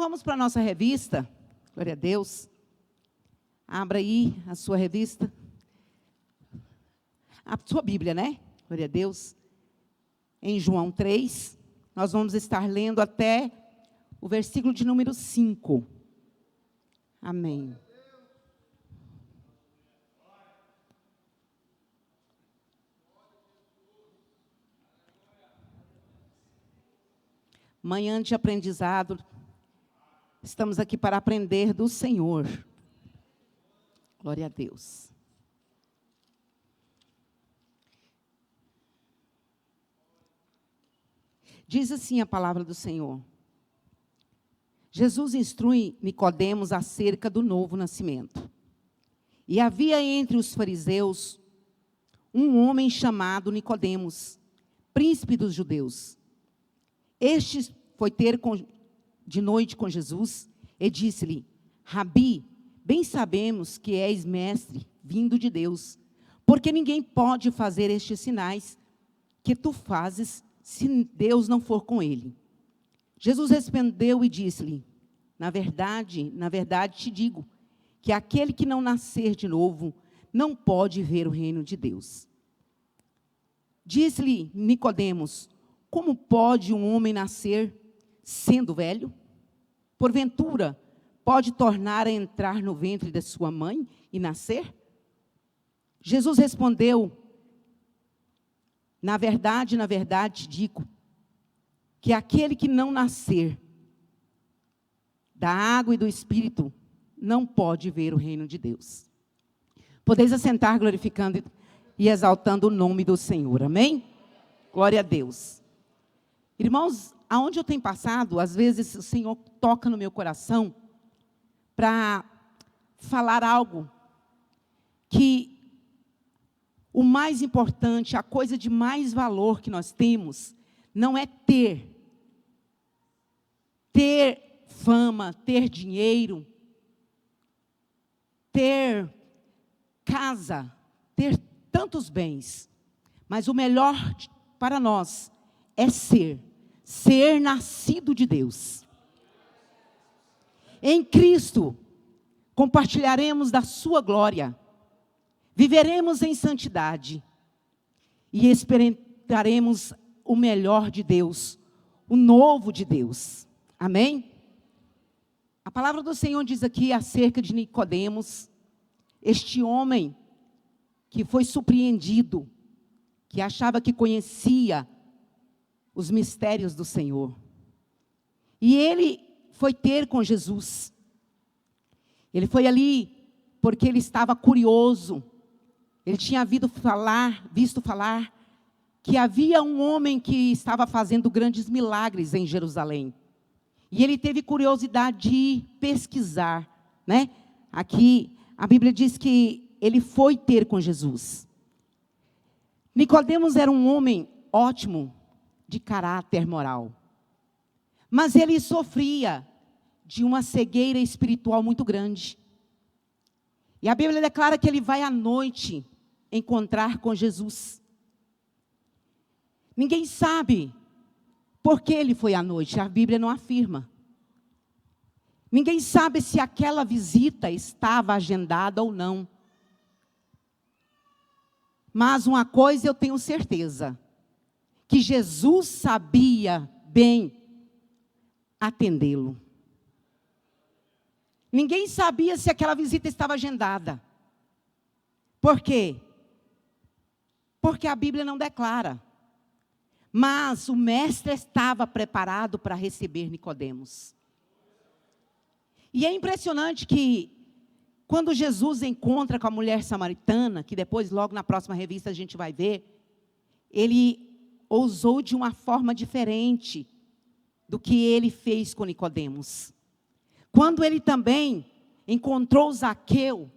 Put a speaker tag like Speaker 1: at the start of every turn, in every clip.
Speaker 1: vamos para a nossa revista. Glória a Deus. Abra aí a sua revista. A sua Bíblia, né? Glória a Deus. Em João 3, nós vamos estar lendo até o versículo de número 5. Amém. Manhã de aprendizado, estamos aqui para aprender do Senhor. Glória a Deus. Diz assim a palavra do Senhor. Jesus instrui Nicodemos acerca do novo nascimento. E havia entre os fariseus um homem chamado Nicodemos, príncipe dos judeus. Este foi ter de noite com Jesus e disse-lhe: Rabi, bem sabemos que és mestre, vindo de Deus, porque ninguém pode fazer estes sinais que tu fazes, se Deus não for com ele. Jesus respondeu e disse-lhe: na verdade te digo, que aquele que não nascer de novo, não pode ver o reino de Deus. Disse-lhe Nicodemos: como pode um homem nascer sendo velho? Porventura, pode tornar a entrar no ventre da sua mãe e nascer? Jesus respondeu: na verdade te digo, que aquele que não nascer da água e do Espírito, não pode ver o reino de Deus. Podeis assentar glorificando e exaltando o nome do Senhor, amém? Glória a Deus. Irmãos, aonde eu tenho passado, às vezes o Senhor toca no meu coração para falar algo que o mais importante, a coisa de mais valor que nós temos, não é ter fama, ter dinheiro, ter casa, ter tantos bens. Mas o melhor para nós é ser nascido de Deus. Em Cristo, compartilharemos da sua glória, viveremos em santidade e experimentaremos o melhor de Deus, o novo de Deus. Amém? A palavra do Senhor diz aqui acerca de Nicodemos, este homem que foi surpreendido, que achava que conhecia os mistérios do Senhor. E ele foi ter com Jesus. Ele foi ali porque ele estava curioso. Ele tinha visto falar que havia um homem que estava fazendo grandes milagres em Jerusalém. E ele teve curiosidade de pesquisar, né? Aqui a Bíblia diz que ele foi ter com Jesus. Nicodemos era um homem ótimo, de caráter moral. Mas ele sofria de uma cegueira espiritual muito grande. E a Bíblia declara que ele vai à noite encontrar com Jesus. Ninguém sabe por que ele foi à noite, a Bíblia não afirma. Ninguém sabe se aquela visita estava agendada ou não. Mas uma coisa eu tenho certeza, que Jesus sabia bem atendê-lo. Ninguém sabia se aquela visita estava agendada. Por quê? Porque a Bíblia não declara. Mas o mestre estava preparado para receber Nicodemos. E é impressionante que, quando Jesus encontra com a mulher samaritana, que depois, logo na próxima revista, a gente vai ver, ele ousou de uma forma diferente do que ele fez com Nicodemos. Quando ele também encontrou Zaqueu,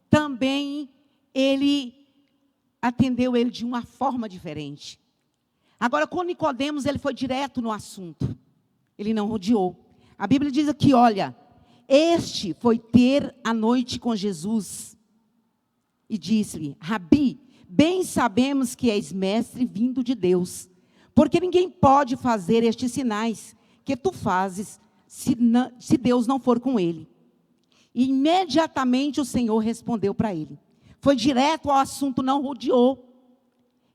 Speaker 1: também ele atendeu ele de uma forma diferente. Agora, com Nicodemos, ele foi direto no assunto. Ele não rodeou. A Bíblia diz aqui, olha, este foi ter a noite com Jesus e disse-lhe: Rabi, bem sabemos que és mestre vindo de Deus, porque ninguém pode fazer estes sinais que tu fazes, se Deus não for com ele. E imediatamente o Senhor respondeu para ele. Foi direto ao assunto, não rodeou.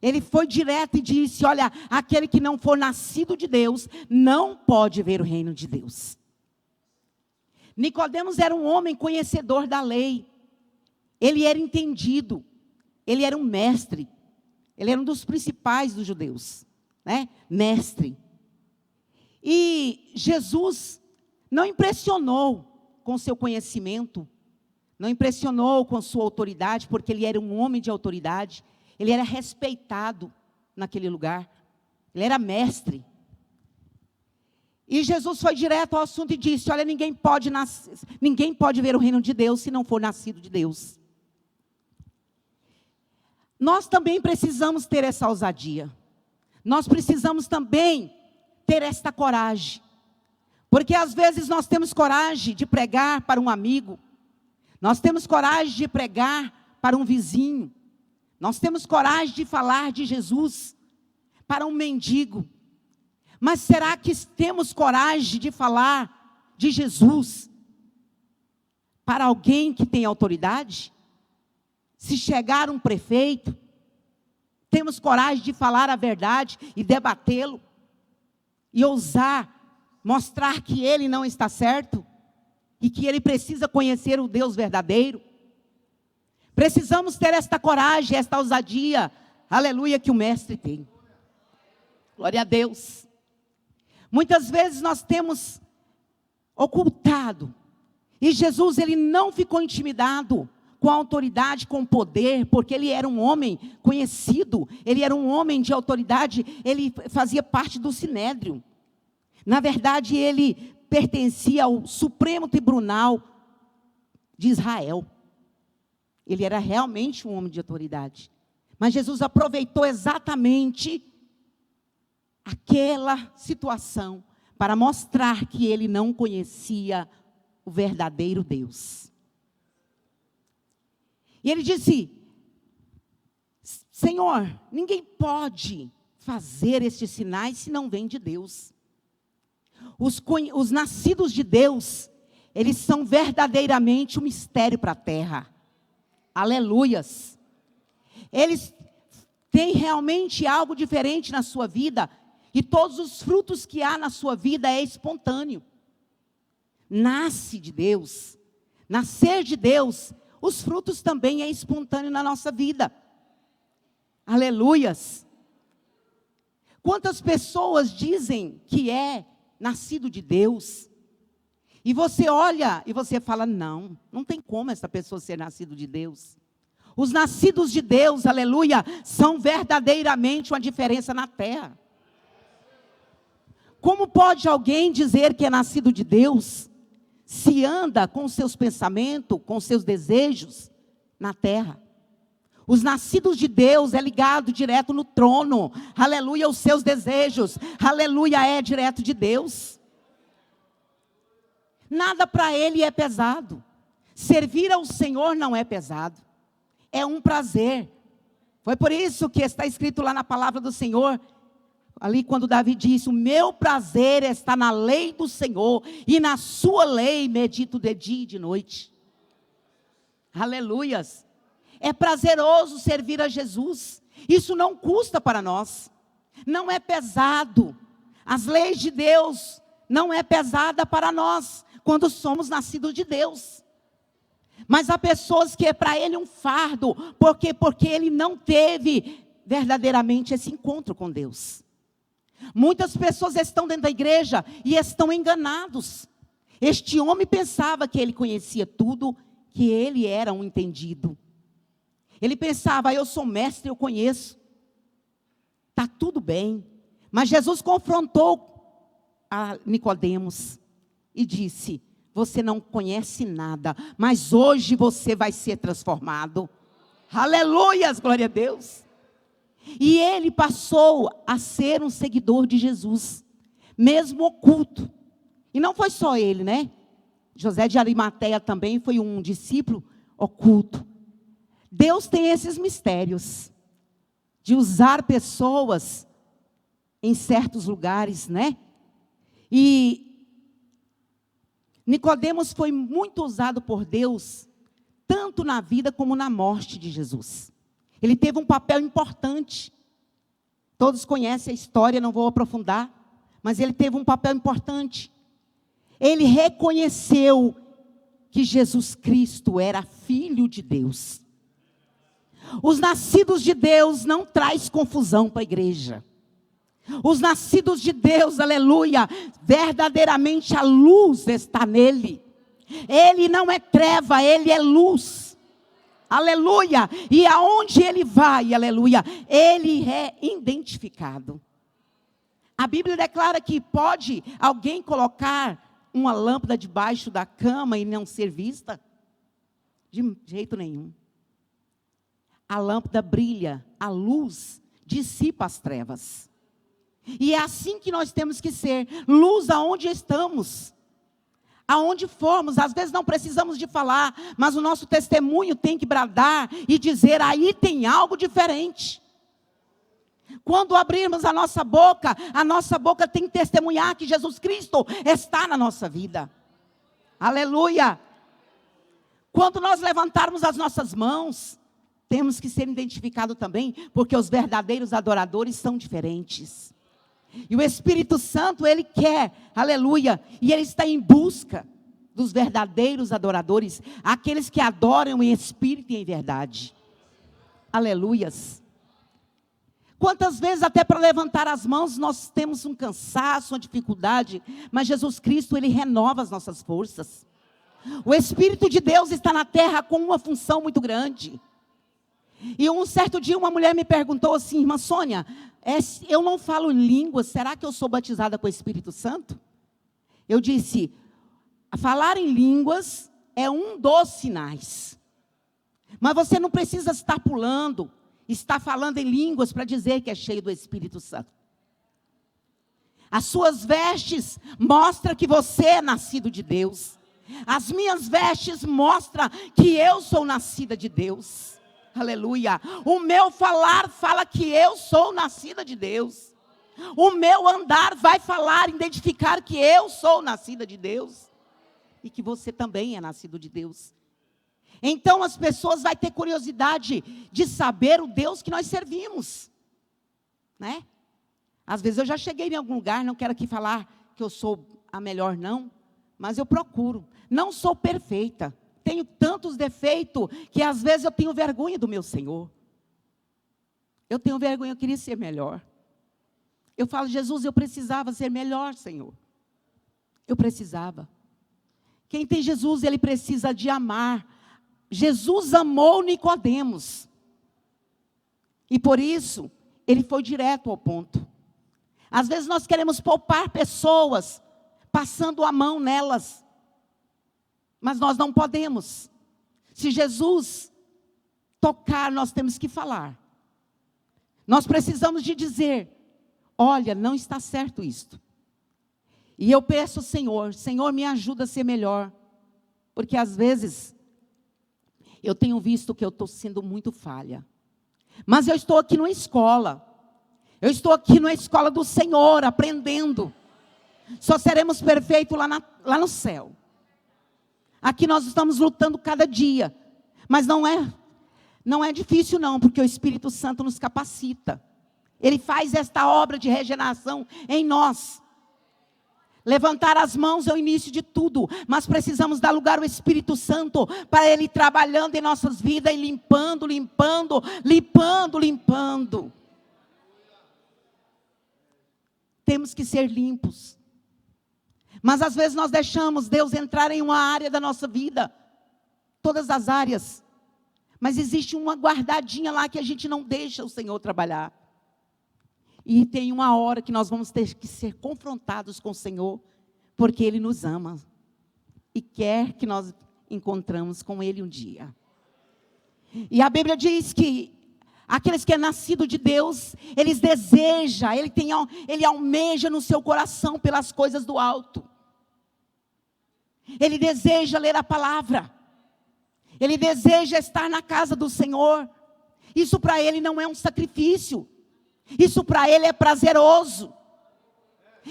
Speaker 1: Ele foi direto e disse: olha, aquele que não for nascido de Deus, não pode ver o reino de Deus. Nicodemos era um homem conhecedor da lei. Ele era entendido. Ele era um mestre. Ele era um dos principais dos judeus, né? Mestre. E Jesus não impressionou com seu conhecimento, não impressionou com sua autoridade, porque ele era um homem de autoridade, ele era respeitado naquele lugar, ele era mestre. E Jesus foi direto ao assunto e disse: olha, ninguém pode ver o reino de Deus se não for nascido de Deus. Nós também precisamos ter essa ousadia, nós precisamos também ter esta coragem. Porque às vezes nós temos coragem de pregar para um amigo, nós temos coragem de pregar para um vizinho, nós temos coragem de falar de Jesus para um mendigo. Mas será que temos coragem de falar de Jesus para alguém que tem autoridade? Se chegar um prefeito, temos coragem de falar a verdade e debatê-lo e ousar mostrar que ele não está certo e que ele precisa conhecer o Deus verdadeiro? Precisamos ter esta coragem, esta ousadia, aleluia, que o mestre tem. Glória a Deus. Muitas vezes nós temos ocultado, e Jesus, ele não ficou intimidado com a autoridade, com o poder, porque ele era um homem conhecido, ele era um homem de autoridade, ele fazia parte do Sinédrio. Na verdade, ele pertencia ao Supremo Tribunal de Israel. Ele era realmente um homem de autoridade. Mas Jesus aproveitou exatamente aquela situação para mostrar que ele não conhecia o verdadeiro Deus. E ele disse: Senhor, ninguém pode fazer estes sinais se não vem de Deus. Os nascidos de Deus, eles são verdadeiramente um mistério para a terra. Aleluias. Eles têm realmente algo diferente na sua vida. E todos os frutos que há na sua vida é espontâneo. Nasce de Deus. Nascer de Deus, os frutos também é espontâneo na nossa vida. Aleluias. Quantas pessoas dizem que é nascido de Deus, e você olha e você fala: não tem como essa pessoa ser nascido de Deus. Os nascidos de Deus, aleluia, são verdadeiramente uma diferença na terra. Como pode alguém dizer que é nascido de Deus, se anda com seus pensamentos, com seus desejos na terra? Os nascidos de Deus é ligado direto no trono. Aleluia, os seus desejos. Aleluia, é direto de Deus. Nada para ele é pesado. Servir ao Senhor não é pesado. É um prazer. Foi por isso que está escrito lá na palavra do Senhor, ali quando Davi disse: o meu prazer está na lei do Senhor, e na sua lei medito de dia e de noite. Aleluias. É prazeroso servir a Jesus. Isso não custa para nós. Não é pesado. As leis de Deus não é pesada para nós, quando somos nascidos de Deus. Mas há pessoas que é para ele um fardo, porque ele não teve verdadeiramente esse encontro com Deus. Muitas pessoas estão dentro da igreja e estão enganados. Este homem pensava que ele conhecia tudo, que ele era um entendido. Ele pensava: eu sou mestre, eu conheço. Está tudo bem. Mas Jesus confrontou a Nicodemos e disse: você não conhece nada, mas hoje você vai ser transformado. Aleluias, glória a Deus. E ele passou a ser um seguidor de Jesus, mesmo oculto. E não foi só ele, né? José de Arimateia também foi um discípulo oculto. Deus tem esses mistérios de usar pessoas em certos lugares, né? E Nicodemos foi muito usado por Deus, tanto na vida como na morte de Jesus. Ele teve um papel importante. Todos conhecem a história, não vou aprofundar, mas ele teve um papel importante. Ele reconheceu que Jesus Cristo era Filho de Deus. Os nascidos de Deus não traz confusão para a igreja. Os nascidos de Deus, aleluia, verdadeiramente a luz está nele. Ele não é treva, ele é luz. Aleluia. E aonde ele vai, aleluia, ele é identificado. A Bíblia declara que pode alguém colocar uma lâmpada debaixo da cama e não ser vista? De jeito nenhum. A lâmpada brilha, a luz dissipa as trevas. E é assim que nós temos que ser, luz aonde estamos, aonde formos. Às vezes não precisamos de falar, mas o nosso testemunho tem que bradar e dizer, aí tem algo diferente. Quando abrirmos a nossa boca tem que testemunhar que Jesus Cristo está na nossa vida. Aleluia. Quando nós levantarmos as nossas mãos, temos que ser identificados também, porque os verdadeiros adoradores são diferentes. E o Espírito Santo, ele quer, aleluia, e ele está em busca dos verdadeiros adoradores, aqueles que adoram em espírito e em verdade. Aleluias. Quantas vezes até para levantar as mãos nós temos um cansaço, uma dificuldade, mas Jesus Cristo, ele renova as nossas forças. O Espírito de Deus está na terra com uma função muito grande. E um certo dia uma mulher me perguntou assim, irmã Sônia, eu não falo línguas, será que eu sou batizada com o Espírito Santo? Eu disse, falar em línguas é um dos sinais. Mas você não precisa estar pulando, estar falando em línguas para dizer que é cheio do Espírito Santo. As suas vestes mostram que você é nascido de Deus. As minhas vestes mostram que eu sou nascida de Deus. Aleluia. O meu falar fala que eu sou nascida de Deus. O meu andar vai falar, identificar que eu sou nascida de Deus. E que você também é nascido de Deus. Então as pessoas vão ter curiosidade de saber o Deus que nós servimos. Né? Às vezes eu já cheguei em algum lugar, não quero aqui falar que eu sou a melhor não. Mas eu procuro. Não sou perfeita. Tenho tantos defeitos que às vezes eu tenho vergonha do meu Senhor. Eu tenho vergonha, eu queria ser melhor. Eu falo, Jesus, eu precisava ser melhor, Senhor. Eu precisava. Quem tem Jesus, ele precisa de amar. Jesus amou Nicodemos. E por isso, ele foi direto ao ponto. Às vezes nós queremos poupar pessoas, passando a mão nelas. Mas nós não podemos. Se Jesus tocar, nós temos que falar. Nós precisamos de dizer, olha, não está certo isto. E eu peço, Senhor, me ajuda a ser melhor. Porque às vezes, eu tenho visto que eu estou sendo muito falha. Mas eu estou aqui numa escola. Eu estou aqui numa escola do Senhor, aprendendo. Só seremos perfeitos lá no céu. Aqui nós estamos lutando cada dia. Mas não é difícil não, porque o Espírito Santo nos capacita. Ele faz esta obra de regeneração em nós. Levantar as mãos é o início de tudo. Mas precisamos dar lugar ao Espírito Santo para Ele trabalhando em nossas vidas e limpando. Temos que ser limpos. Mas às vezes nós deixamos Deus entrar em uma área da nossa vida. Todas as áreas. Mas existe uma guardadinha lá que a gente não deixa o Senhor trabalhar. E tem uma hora que nós vamos ter que ser confrontados com o Senhor. Porque Ele nos ama. E quer que nós encontramos com Ele um dia. E a Bíblia diz que aqueles que é nascido de Deus, eles desejam, ele almeja no seu coração pelas coisas do alto. Ele deseja ler a palavra. Ele deseja estar na casa do Senhor. Isso para ele não é um sacrifício. Isso para ele é prazeroso.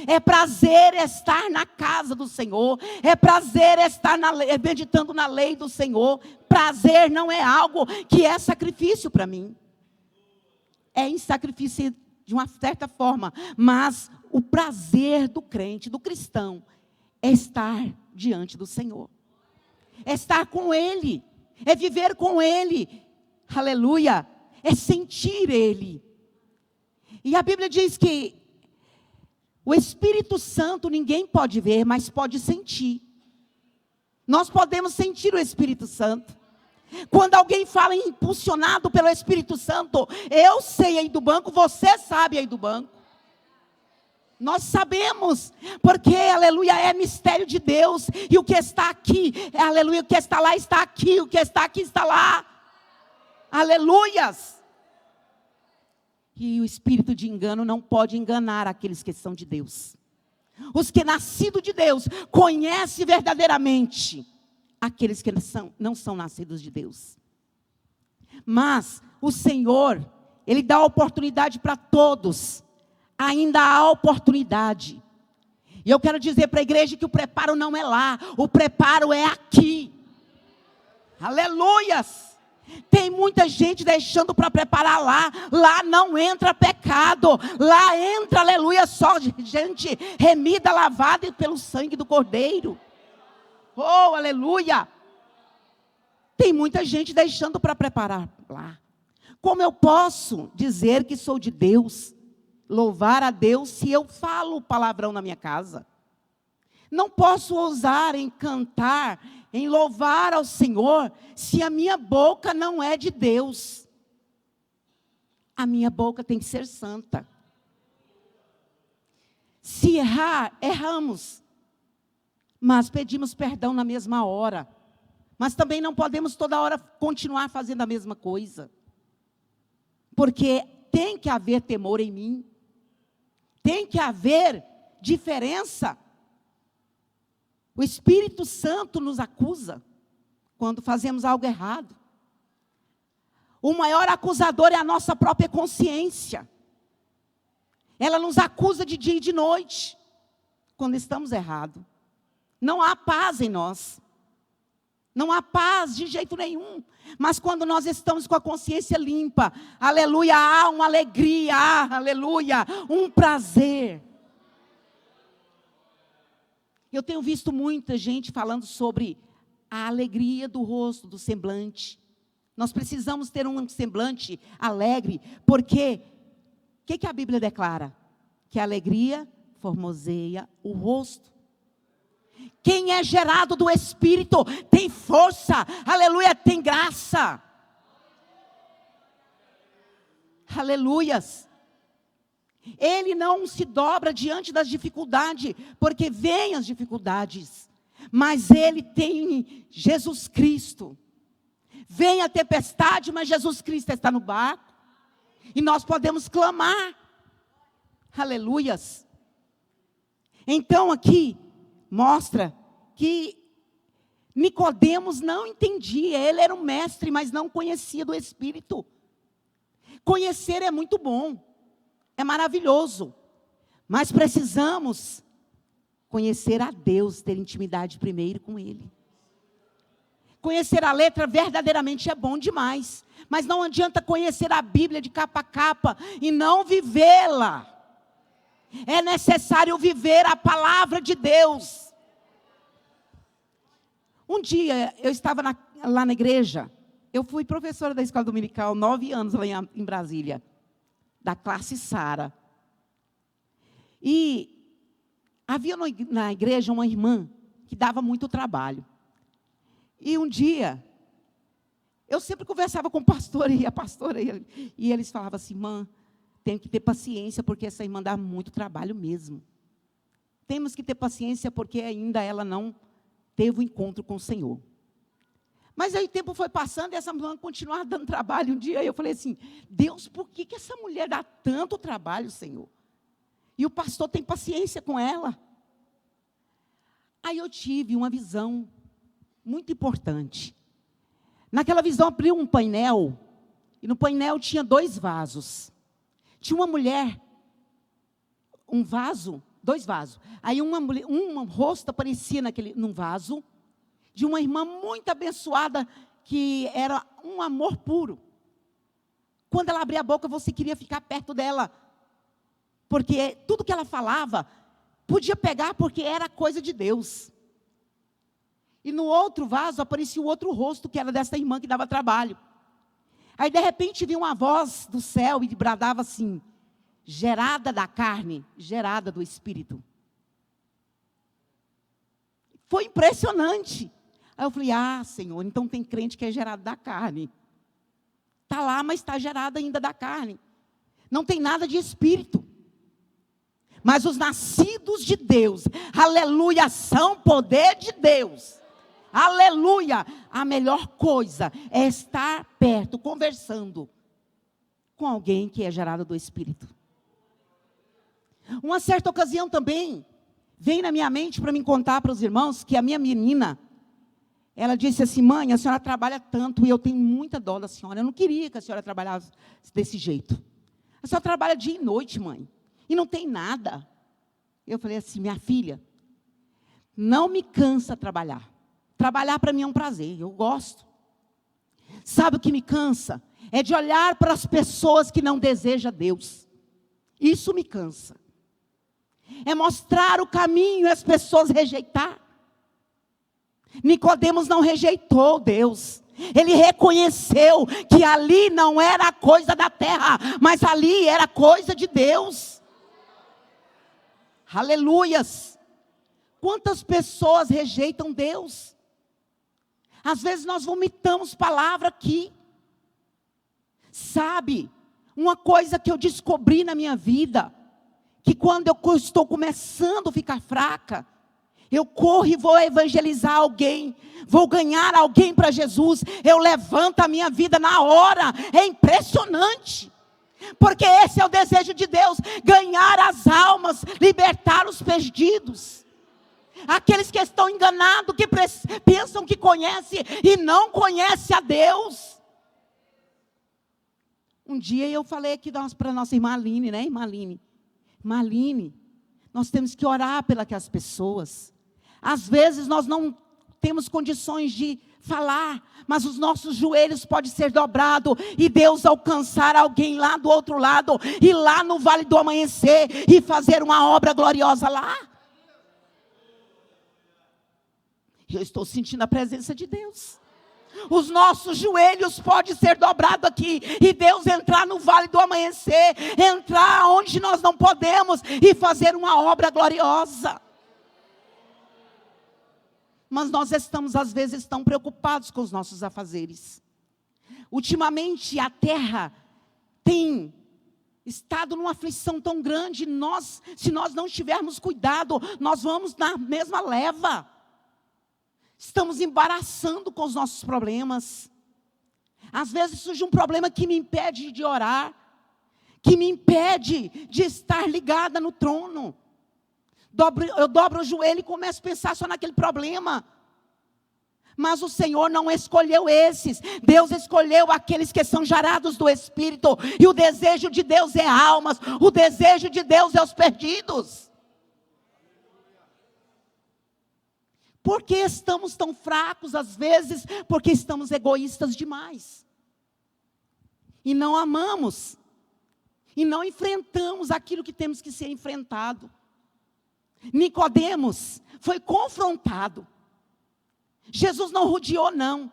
Speaker 1: É prazer estar na casa do Senhor. É prazer estar meditando na lei do Senhor. Prazer não é algo que é sacrifício para mim. É em sacrifício de uma certa forma. Mas o prazer do crente, do cristão, é estar diante do Senhor. É estar com Ele. É viver com Ele. Aleluia. É sentir Ele. E a Bíblia diz que o Espírito Santo ninguém pode ver, mas pode sentir. Nós podemos sentir o Espírito Santo. Quando alguém fala impulsionado pelo Espírito Santo, eu sei aí do banco, você sabe aí do banco. Nós sabemos, porque, aleluia, é mistério de Deus. E o que está aqui, aleluia, o que está lá está aqui, o que está aqui está lá. Aleluias. E o espírito de engano não pode enganar aqueles que são de Deus. Os que nascidos de Deus conhecem verdadeiramente aqueles que não são nascidos de Deus. Mas o Senhor, Ele dá oportunidade para todos. Ainda há oportunidade. E eu quero dizer para a igreja que o preparo não é lá, o preparo é aqui. Aleluias! Tem muita gente deixando para preparar lá. Lá não entra pecado. Lá entra, aleluia, só gente remida, lavada pelo sangue do Cordeiro. Oh, aleluia! Tem muita gente deixando para preparar lá. Como eu posso dizer que sou de Deus, louvar a Deus, se eu falo palavrão na minha casa? Não posso ousar em cantar, em louvar ao Senhor, se a minha boca não é de Deus. A minha boca tem que ser santa. Se errar, erramos. Mas pedimos perdão na mesma hora. Mas também não podemos toda hora continuar fazendo a mesma coisa. Porque tem que haver temor em mim. Tem que haver diferença. O Espírito Santo nos acusa quando fazemos algo errado. O maior acusador é a nossa própria consciência. Ela nos acusa de dia e de noite quando estamos errados. Não há paz em nós. Não há paz de jeito nenhum. Mas quando nós estamos com a consciência limpa, aleluia, há uma alegria, há, aleluia, um prazer. Eu tenho visto muita gente falando sobre a alegria do rosto, do semblante. Nós precisamos ter um semblante alegre, porque o que a Bíblia declara? Que a alegria formoseia o rosto. Quem é gerado do Espírito tem força, aleluia, tem graça. Aleluias. Ele não se dobra diante das dificuldades, porque vêm as dificuldades. Mas ele tem Jesus Cristo. Vem a tempestade, mas Jesus Cristo está no barco. E nós podemos clamar. Aleluias. Então aqui mostra que Nicodemos não entendia. Ele era um mestre, mas não conhecia do Espírito. Conhecer é muito bom. É maravilhoso, mas precisamos conhecer a Deus, ter intimidade primeiro com Ele. Conhecer a letra verdadeiramente é bom demais, mas não adianta conhecer a Bíblia de capa a capa e não vivê-la. É necessário viver a palavra de Deus. Um dia eu estava lá na igreja, eu fui professora da escola dominical 9 anos lá em Brasília. Da classe Sara. E havia na igreja uma irmã que dava muito trabalho. E um dia, eu sempre conversava com o pastor e a pastora, e eles falavam assim: irmã, tem que ter paciência, porque essa irmã dá muito trabalho mesmo. Temos que ter paciência, porque ainda ela não teve o encontro com o Senhor. Mas aí o tempo foi passando e essa mulher continuava dando trabalho. Um dia eu falei assim: Deus, por que essa mulher dá tanto trabalho, Senhor? E o pastor tem paciência com ela. Aí eu tive uma visão muito importante. Naquela visão abriu um painel, e no painel tinha 2 vasos. Tinha uma mulher, um vaso 2 vasos. Aí um rosto aparecia num vaso, de uma irmã muito abençoada, que era um amor puro. Quando ela abria a boca, você queria ficar perto dela, porque tudo que ela falava, podia pegar, porque era coisa de Deus. E no outro vaso, aparecia o outro rosto, que era dessa irmã que dava trabalho. Aí, de repente, vinha uma voz do céu, e bradava assim: gerada da carne, gerada do Espírito. Foi impressionante. Aí eu falei: Senhor, então tem crente que é gerado da carne. Está lá, mas está gerado ainda da carne. Não tem nada de Espírito. Mas os nascidos de Deus, aleluia, são poder de Deus. Aleluia. A melhor coisa é estar perto, conversando com alguém que é gerado do Espírito. Uma certa ocasião também, veio na minha mente para me contar para os irmãos, que a minha menina, ela disse assim: mãe, a senhora trabalha tanto, e eu tenho muita dó da senhora. Eu não queria que a senhora trabalhasse desse jeito. A senhora trabalha dia e noite, mãe, e não tem nada. Eu falei assim: minha filha, não me cansa trabalhar. Trabalhar para mim é um prazer, eu gosto. Sabe o que me cansa? É de olhar para as pessoas que não desejam Deus. Isso me cansa. É mostrar o caminho e as pessoas rejeitar. Nicodemos não rejeitou Deus. Ele reconheceu que ali não era coisa da terra, mas ali era coisa de Deus. Aleluias. Quantas pessoas rejeitam Deus? Às vezes nós vomitamos palavra aqui. Sabe, uma coisa que eu descobri na minha vida, que quando eu estou começando a ficar fraca, eu corro e vou evangelizar alguém, vou ganhar alguém para Jesus, eu levanto a minha vida na hora. É impressionante, porque esse é o desejo de Deus: ganhar as almas, libertar os perdidos. Aqueles que estão enganados, que pensam que conhecem e não conhecem a Deus. Um dia eu falei aqui para a nossa irmã Aline, né, irmã Aline? Irmã Aline, nós temos que orar pelas pessoas. Às vezes nós não temos condições de falar, mas os nossos joelhos podem ser dobrados e Deus alcançar alguém lá do outro lado, ir lá no Vale do Amanhecer e fazer uma obra gloriosa lá. Eu estou sentindo a presença de Deus. Os nossos joelhos podem ser dobrados aqui, e Deus entrar no Vale do Amanhecer, entrar onde nós não podemos, e fazer uma obra gloriosa. Mas nós estamos às vezes tão preocupados com os nossos afazeres. Ultimamente a terra tem estado numa aflição tão grande, se nós não tivermos cuidado, nós vamos na mesma leva. Estamos embaraçando com os nossos problemas. Às vezes surge um problema que me impede de orar, que me impede de estar ligada no trono. Eu dobro o joelho e começo a pensar só naquele problema. Mas o Senhor não escolheu esses. Deus escolheu aqueles que são gerados do Espírito. E o desejo de Deus é almas. O desejo de Deus é os perdidos. Por que estamos tão fracos às vezes? Porque estamos egoístas demais. E não amamos. E não enfrentamos aquilo que temos que ser enfrentado. Nicodemos foi confrontado. Jesus não rodeou, não.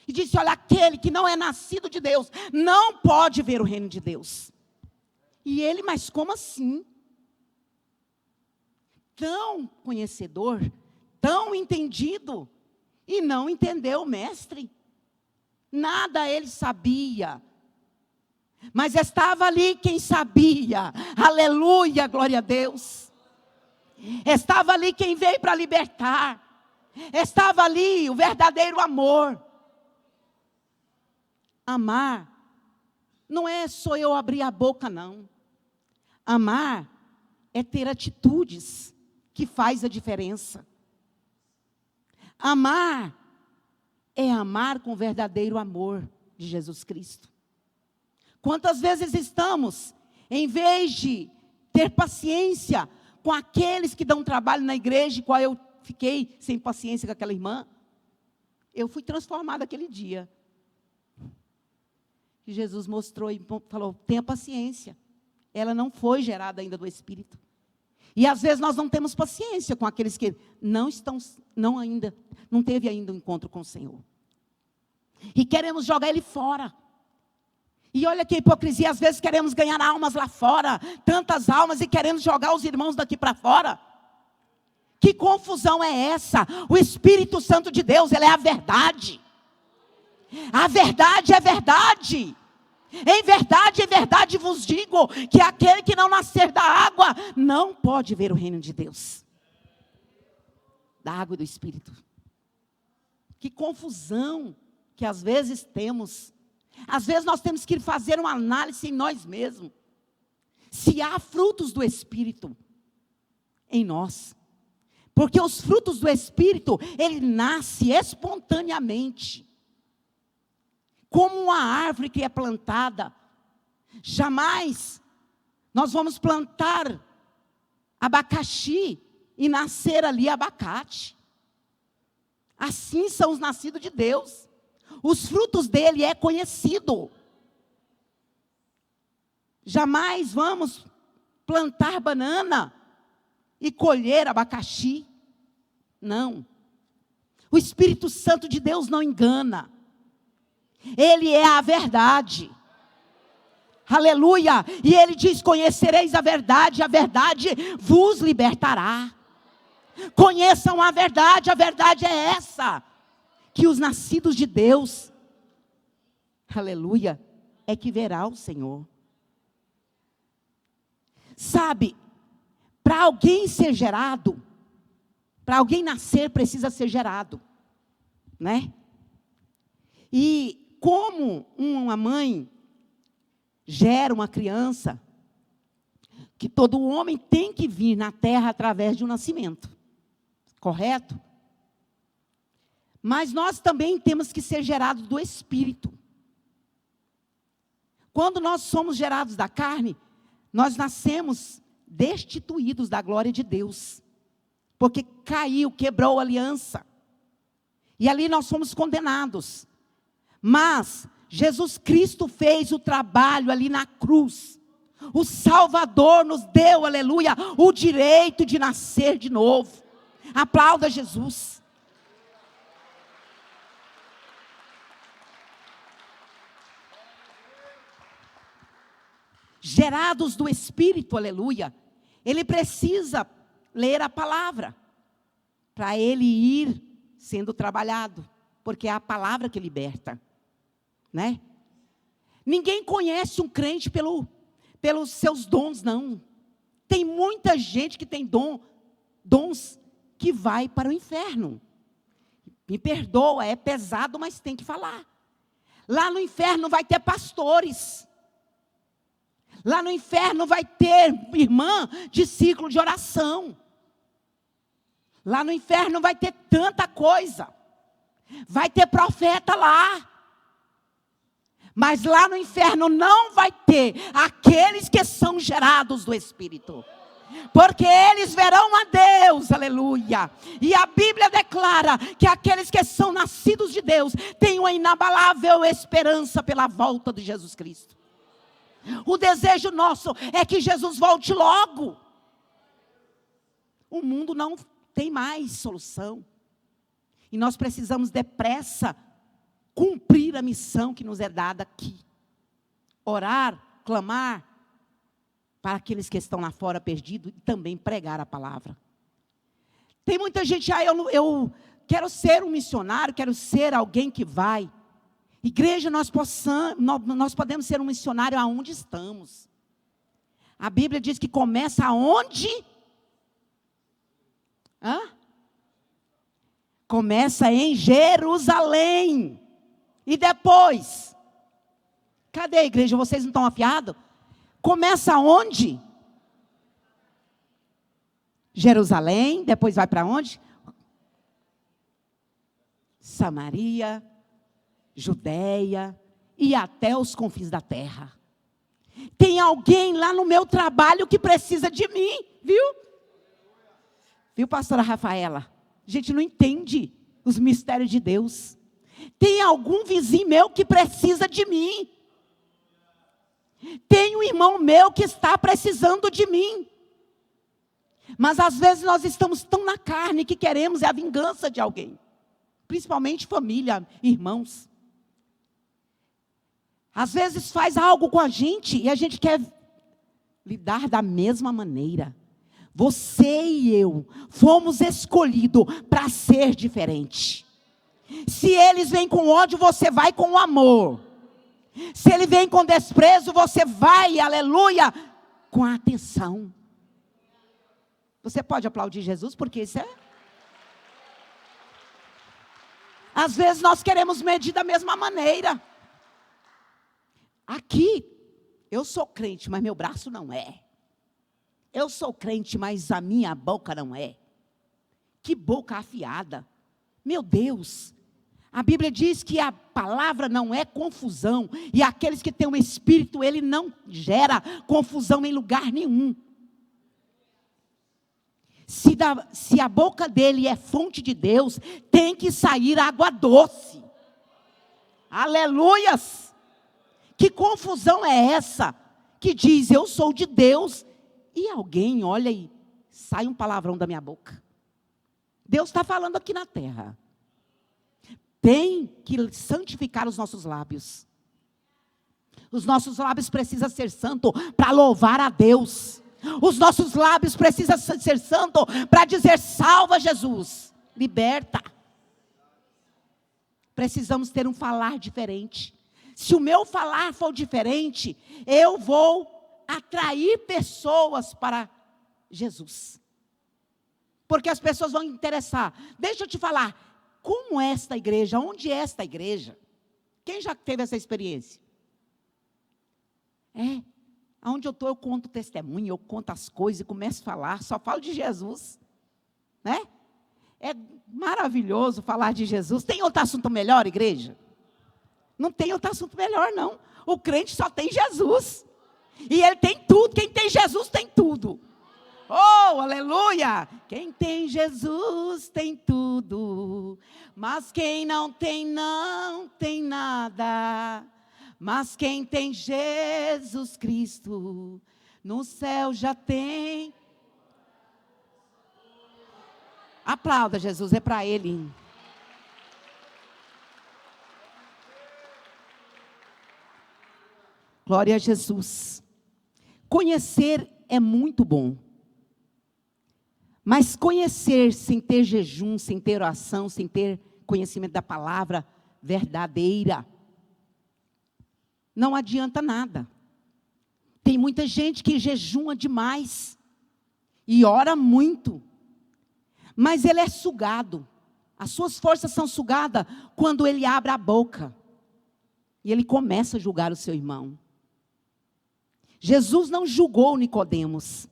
Speaker 1: E disse: olha, aquele que não é nascido de Deus não pode ver o reino de Deus. E ele: mas como assim? Tão conhecedor, tão entendido, e não entendeu o mestre. Nada ele sabia. Mas estava ali quem sabia. Aleluia, glória a Deus. Estava ali quem veio para libertar. Estava ali o verdadeiro amor. Amar não é só eu abrir a boca, não. Amar é ter atitudes que faz a diferença. Amar é amar com o verdadeiro amor de Jesus Cristo. Quantas vezes estamos, em vez de ter paciência com aqueles que dão trabalho na igreja, qual eu fiquei sem paciência com aquela irmã. Eu fui transformada aquele dia. E Jesus mostrou e falou, tenha paciência. Ela não foi gerada ainda do Espírito. E às vezes nós não temos paciência com aqueles que não teve ainda um encontro com o Senhor. E queremos jogar ele fora. E olha que hipocrisia, às vezes queremos ganhar almas lá fora, tantas almas, e queremos jogar os irmãos daqui para fora. Que confusão é essa? O Espírito Santo de Deus, ele é a verdade. A verdade é verdade. Em verdade vos digo, que aquele que não nascer da água, não pode ver o reino de Deus. Da água e do Espírito. Que confusão que às vezes temos. Às vezes nós temos que fazer uma análise em nós mesmos. Se há frutos do Espírito em nós. Porque os frutos do Espírito, ele nasce espontaneamente. Como uma árvore que é plantada. Jamais nós vamos plantar abacaxi e nascer ali abacate. Assim são os nascidos de Deus. Os frutos dele é conhecido. Jamais vamos plantar banana e colher abacaxi. Não. O Espírito Santo de Deus não engana. Ele é a verdade. Aleluia. E ele diz, conhecereis a verdade vos libertará. Conheçam a verdade é essa. Que os nascidos de Deus, aleluia, é que verá o Senhor. Sabe, para alguém ser gerado, para alguém nascer precisa ser gerado, né? E como uma mãe gera uma criança, que todo homem tem que vir na terra através de um nascimento, correto? Mas nós também temos que ser gerados do Espírito. Quando nós somos gerados da carne, nós nascemos destituídos da glória de Deus. Porque caiu, quebrou a aliança. E ali nós somos condenados. Mas Jesus Cristo fez o trabalho ali na cruz. O Salvador nos deu, aleluia, o direito de nascer de novo. Aplauda Jesus. Gerados do Espírito, aleluia. Ele precisa ler a palavra. Para ele ir sendo trabalhado. Porque é a palavra que liberta. Né? Ninguém conhece um crente pelos seus dons, não. Tem muita gente que tem dons que vai para o inferno. Me perdoa, é pesado, mas tem que falar. Lá no inferno vai ter pastores. Lá no inferno vai ter irmã de ciclo de oração. Lá no inferno vai ter tanta coisa. Vai ter profeta lá. Mas lá no inferno não vai ter aqueles que são gerados do Espírito. Porque eles verão a Deus, aleluia. E a Bíblia declara que aqueles que são nascidos de Deus têm uma inabalável esperança pela volta de Jesus Cristo. O desejo nosso é que Jesus volte logo. O mundo não tem mais solução. E nós precisamos depressa cumprir a missão que nos é dada aqui. Orar, clamar para aqueles que estão lá fora perdidos e também pregar a palavra. Tem muita gente, eu quero ser um missionário, quero ser alguém que vai. Igreja, nós podemos ser um missionário aonde estamos. A Bíblia diz que começa aonde? Começa em Jerusalém. E depois? Cadê a igreja? Vocês não estão afiados? Começa aonde? Jerusalém, depois vai para onde? Samaria, Judeia e até os confins da terra. Tem alguém lá no meu trabalho que precisa de mim, viu? Viu, pastora Rafaela? A gente não entende os mistérios de Deus. Tem algum vizinho meu que precisa de mim. Tem um irmão meu que está precisando de mim. Mas às vezes nós estamos tão na carne que queremos a vingança de alguém. Principalmente família, irmãos. Às vezes faz algo com a gente e a gente quer lidar da mesma maneira. Você e eu fomos escolhidos para ser diferente. Se eles vêm com ódio, você vai com amor. Se ele vem com desprezo, você vai, aleluia, com atenção. Você pode aplaudir Jesus, porque isso é... Às vezes nós queremos medir da mesma maneira. Aqui, eu sou crente, mas meu braço não é. Eu sou crente, mas a minha boca não é. Que boca afiada. Meu Deus. A Bíblia diz que a palavra não é confusão. E aqueles que têm um espírito, ele não gera confusão em lugar nenhum. Se a boca dele é fonte de Deus, tem que sair água doce. Aleluias! Que confusão é essa? Que diz, eu sou de Deus, e alguém olha e sai um palavrão da minha boca. Deus está falando aqui na terra. Tem que santificar os nossos lábios. Os nossos lábios precisam ser santos para louvar a Deus. Os nossos lábios precisam ser santos para dizer, salva Jesus, liberta. Precisamos ter um falar diferente. Se o meu falar for diferente, eu vou atrair pessoas para Jesus. Porque as pessoas vão interessar. Deixa eu te falar, como é esta igreja? Onde é esta igreja? Quem já teve essa experiência? Onde eu estou, eu conto testemunho, eu conto as coisas e começo a falar, só falo de Jesus. Né? É maravilhoso falar de Jesus. Tem outro assunto melhor, igreja? Não tem outro assunto melhor, não. O crente só tem Jesus. E ele tem tudo. Quem tem Jesus tem tudo. Oh, aleluia! Quem tem Jesus tem tudo. Mas quem não tem nada. Mas quem tem Jesus Cristo, no céu já tem. Aplauda Jesus, é para Ele. Glória a Jesus. Conhecer é muito bom. Mas conhecer sem ter jejum, sem ter oração, sem ter conhecimento da palavra verdadeira, não adianta nada. Tem muita gente que jejuma demais e ora muito, mas ele é sugado. As suas forças são sugadas quando ele abre a boca e ele começa a julgar o seu irmão. Jesus não julgou Nicodemos,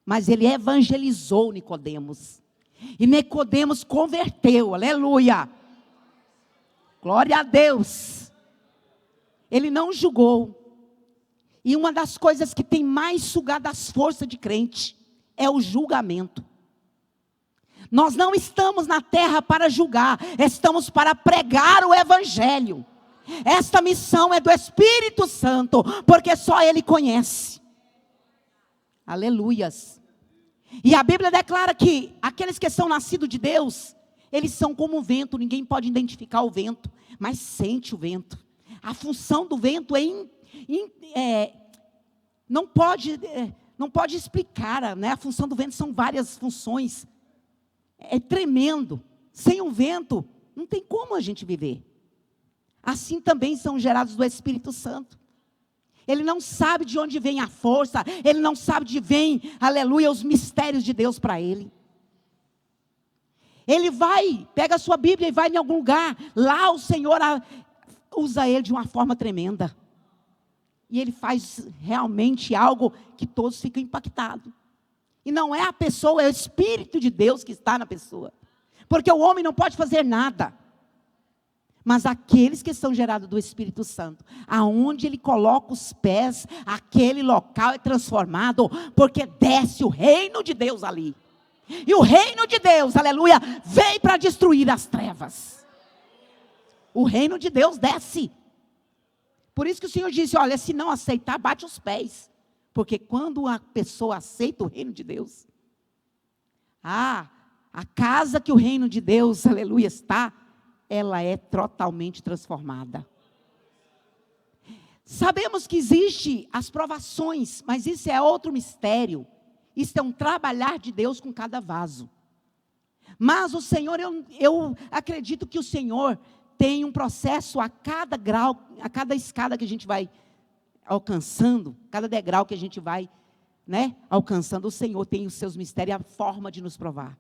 Speaker 1: mas ele evangelizou Nicodemos. E Nicodemos converteu, aleluia. Glória a Deus. Ele não julgou. E uma das coisas que tem mais sugado as forças de crente é o julgamento. Nós não estamos na terra para julgar, estamos para pregar o evangelho. Esta missão é do Espírito Santo, porque só Ele conhece. Aleluias. E a Bíblia declara que aqueles que são nascidos de Deus, eles são como o vento. Ninguém pode identificar o vento, mas sente o vento. A função do vento não pode explicar, né? A função do vento são várias funções. É tremendo. Sem o vento, não tem como a gente viver. Assim também são gerados do Espírito Santo. Ele não sabe de onde vem a força. Ele não sabe de onde vem, aleluia, os mistérios de Deus para ele. Ele vai, pega a sua Bíblia e vai em algum lugar. Lá o Senhor usa ele de uma forma tremenda. E ele faz realmente algo que todos ficam impactados. E não é a pessoa, é o Espírito de Deus que está na pessoa. Porque o homem não pode fazer nada. Mas aqueles que são gerados do Espírito Santo, aonde ele coloca os pés, aquele local é transformado, porque desce o reino de Deus ali. E o reino de Deus, aleluia, vem para destruir as trevas. O reino de Deus desce. Por isso que o Senhor disse, olha, se não aceitar, bate os pés. Porque quando a pessoa aceita o reino de Deus, a casa que o reino de Deus, aleluia, está, ela é totalmente transformada. Sabemos que existem as provações, mas isso é outro mistério. Isso é um trabalhar de Deus com cada vaso. Mas o Senhor, eu acredito que o Senhor tem um processo a cada grau, a cada escada que a gente vai alcançando, cada degrau que a gente vai, alcançando. O Senhor tem os seus mistérios, a forma de nos provar.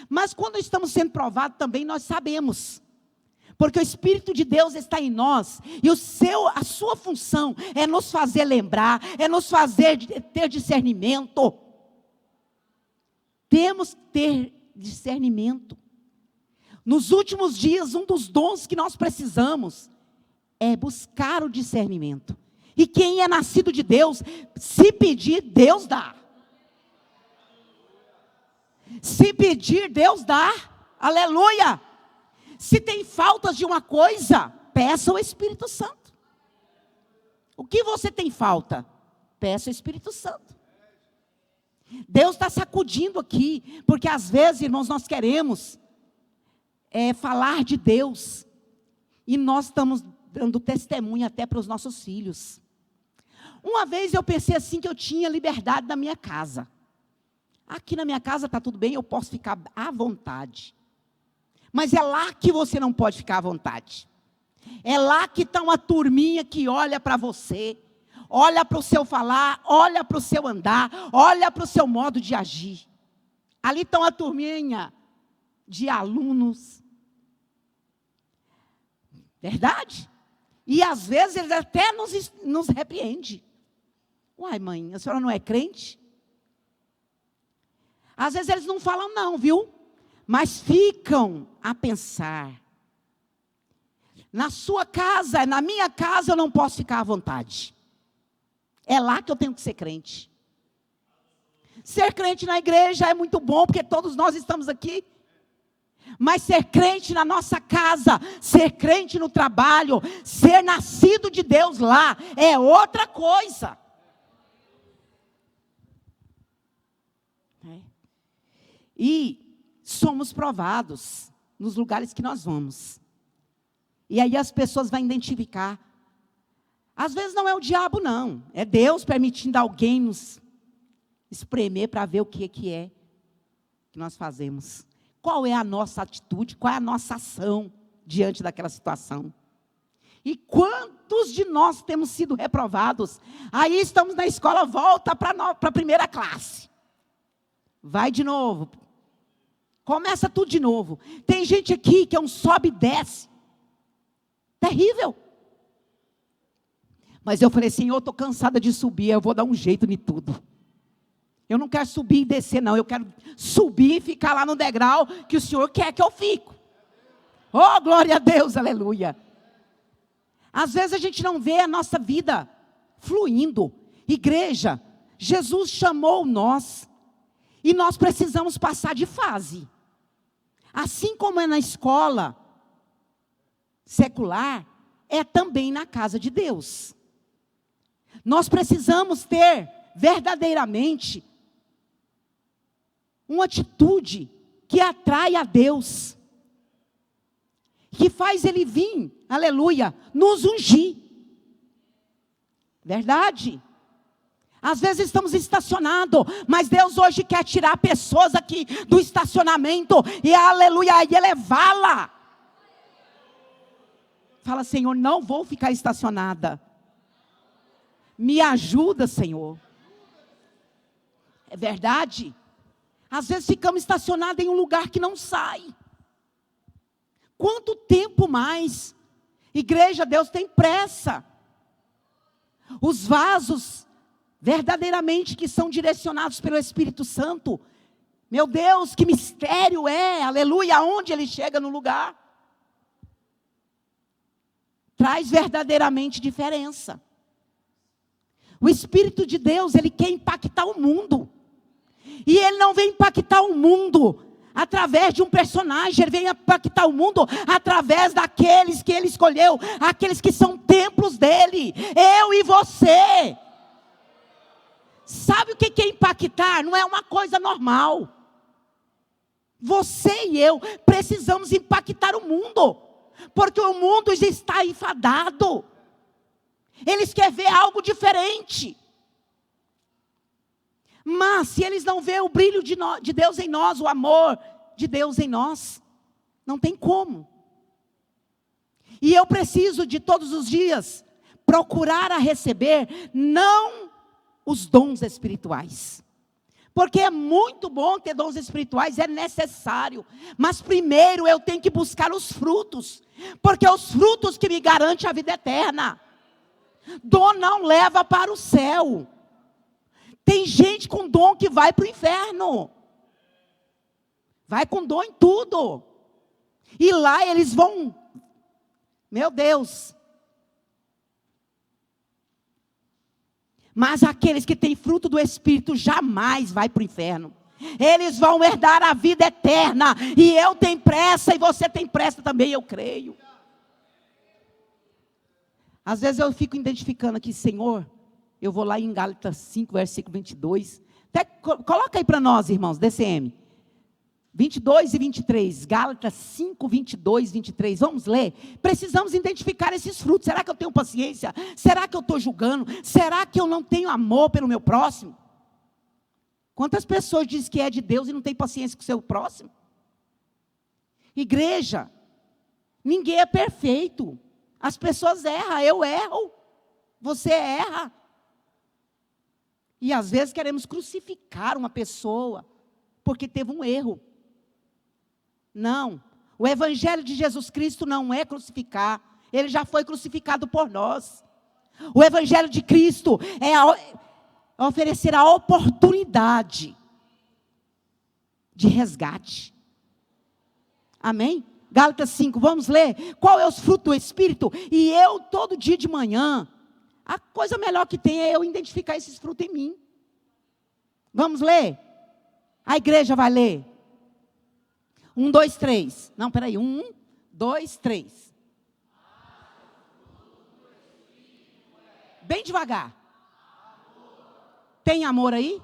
Speaker 1: Mas quando estamos sendo provados também nós sabemos. Porque o Espírito de Deus está em nós. E a sua função é nos fazer lembrar, é nos fazer ter discernimento. Temos que ter discernimento. Nos últimos dias, um dos dons que nós precisamos é buscar o discernimento. E quem é nascido de Deus, se pedir, Deus dá. Se pedir, Deus dá. Aleluia! Se tem faltas de uma coisa, peça ao Espírito Santo. O que você tem falta? Peça ao Espírito Santo. Deus está sacudindo aqui, porque às vezes, irmãos, nós queremos falar de Deus, e nós estamos dando testemunho até para os nossos filhos. Uma vez eu pensei assim, que eu tinha liberdade na minha casa. Aqui na minha casa está tudo bem, eu posso ficar à vontade. Mas é lá que você não pode ficar à vontade. É lá que está uma turminha que olha para você, olha para o seu falar, olha para o seu andar, olha para o seu modo de agir. Ali está uma turminha de alunos. Verdade? E às vezes eles até nos repreendem. Uai, mãe, a senhora não é crente? Às vezes eles não falam não, viu? Mas ficam a pensar. Na sua casa, na minha casa eu não posso ficar à vontade. É lá que eu tenho que ser crente. Ser crente na igreja é muito bom, porque todos nós estamos aqui. Mas ser crente na nossa casa, ser crente no trabalho, ser nascido de Deus lá, é outra coisa. E somos provados nos lugares que nós vamos. E aí as pessoas vão identificar. Às vezes não é o diabo não, é Deus permitindo alguém nos espremer para ver o que é que nós fazemos. Qual é a nossa atitude, qual é a nossa ação diante daquela situação. E quantos de nós temos sido reprovados? Aí estamos na escola, volta para a primeira classe. Vai de novo. Começa tudo de novo. Tem gente aqui que é um sobe e desce. Terrível. Mas eu falei assim, eu estou cansada de subir, eu vou dar um jeito em tudo. Eu não quero subir e descer não, eu quero subir e ficar lá no degrau que o Senhor quer que eu fico. Oh, glória a Deus, aleluia. Às vezes a gente não vê a nossa vida fluindo. Igreja, Jesus chamou nós e nós precisamos passar de fase. Assim como é na escola secular, é também na casa de Deus. Nós precisamos ter verdadeiramente uma atitude que atrai a Deus, que faz Ele vir, aleluia, nos ungir. Verdade? Às vezes estamos estacionados, mas Deus hoje quer tirar pessoas aqui do estacionamento e aleluia, e elevá-la. Fala, Senhor, não vou ficar estacionada. Me ajuda, Senhor. É verdade? Às vezes ficamos estacionados em um lugar que não sai. Quanto tempo mais? Igreja, Deus tem pressa. Os vasos verdadeiramente que são direcionados pelo Espírito Santo. Meu Deus, que mistério é, aleluia, aonde ele chega no lugar. Traz verdadeiramente diferença. O Espírito de Deus, ele quer impactar o mundo. E ele não vem impactar o mundo através de um personagem, ele vem impactar o mundo através daqueles que ele escolheu, aqueles que são templos dele, eu e você. Sabe o que é impactar? Não é uma coisa normal. Você e eu precisamos impactar o mundo, porque o mundo já está enfadado. Eles querem ver algo diferente. Mas se eles não verem o brilho de Deus em nós, o amor de Deus em nós, não tem como. E eu preciso de todos os dias procurar a receber, não os dons espirituais. Porque é muito bom ter dons espirituais, é necessário. Mas primeiro eu tenho que buscar os frutos. Porque é os frutos que me garantem a vida eterna. Dom não leva para o céu. Tem gente com dom que vai para o inferno. Vai com dom em tudo. E lá eles vão, meu Deus. Mas aqueles que têm fruto do Espírito jamais vai para o inferno. Eles vão herdar a vida eterna. E eu tenho pressa e você tem pressa também, eu creio. Às vezes eu fico identificando aqui, Senhor, eu vou lá em Gálatas 5, versículo 22. Até, coloca aí para nós, irmãos, DCM. 22 e 23. Gálatas 5, 22, 23. Vamos ler? Precisamos identificar esses frutos. Será que eu tenho paciência? Será que eu estou julgando? Será que eu não tenho amor pelo meu próximo? Quantas pessoas dizem que é de Deus e não tem paciência com o seu próximo? Igreja, ninguém é perfeito. As pessoas erram, eu erro. Você erra. E às vezes queremos crucificar uma pessoa porque teve um erro. Não. O evangelho de Jesus Cristo não é crucificar. Ele já foi crucificado por nós. O evangelho de Cristo é oferecer a oportunidade de resgate. Amém? Gálatas 5, vamos ler? Qual é os frutos do Espírito? E eu, todo dia de manhã, a coisa melhor que tem é eu identificar esses frutos em mim. Vamos ler? A igreja vai ler. 1, 2, 3. Não, peraí. 1, 2, 3. Bem devagar. Tem amor aí?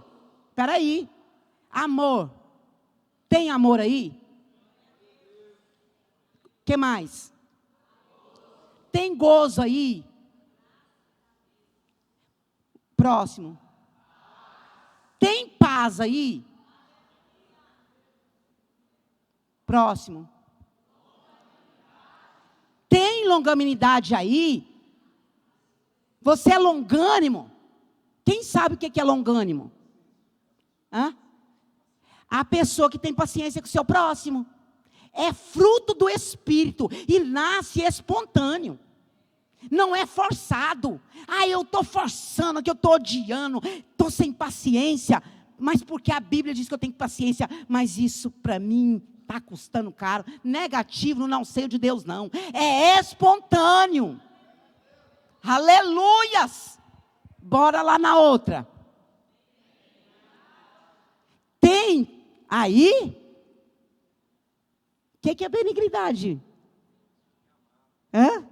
Speaker 1: Peraí. Amor. Tem amor aí? O que mais? Tem gozo aí? Próximo. Tem paz aí? Próximo. Tem longanimidade aí? Você é longânimo? Quem sabe o que é longânimo? Hã? A pessoa que tem paciência com o seu próximo. É fruto do Espírito e nasce espontâneo. Não é forçado. Ah, eu estou forçando, que eu estou odiando, estou sem paciência. Mas porque a Bíblia diz que eu tenho paciência. Mas isso para mim está custando caro. Negativo, não sei de Deus não. É espontâneo. Aleluias. Bora lá na outra. Tem aí? O que é benignidade? Hã?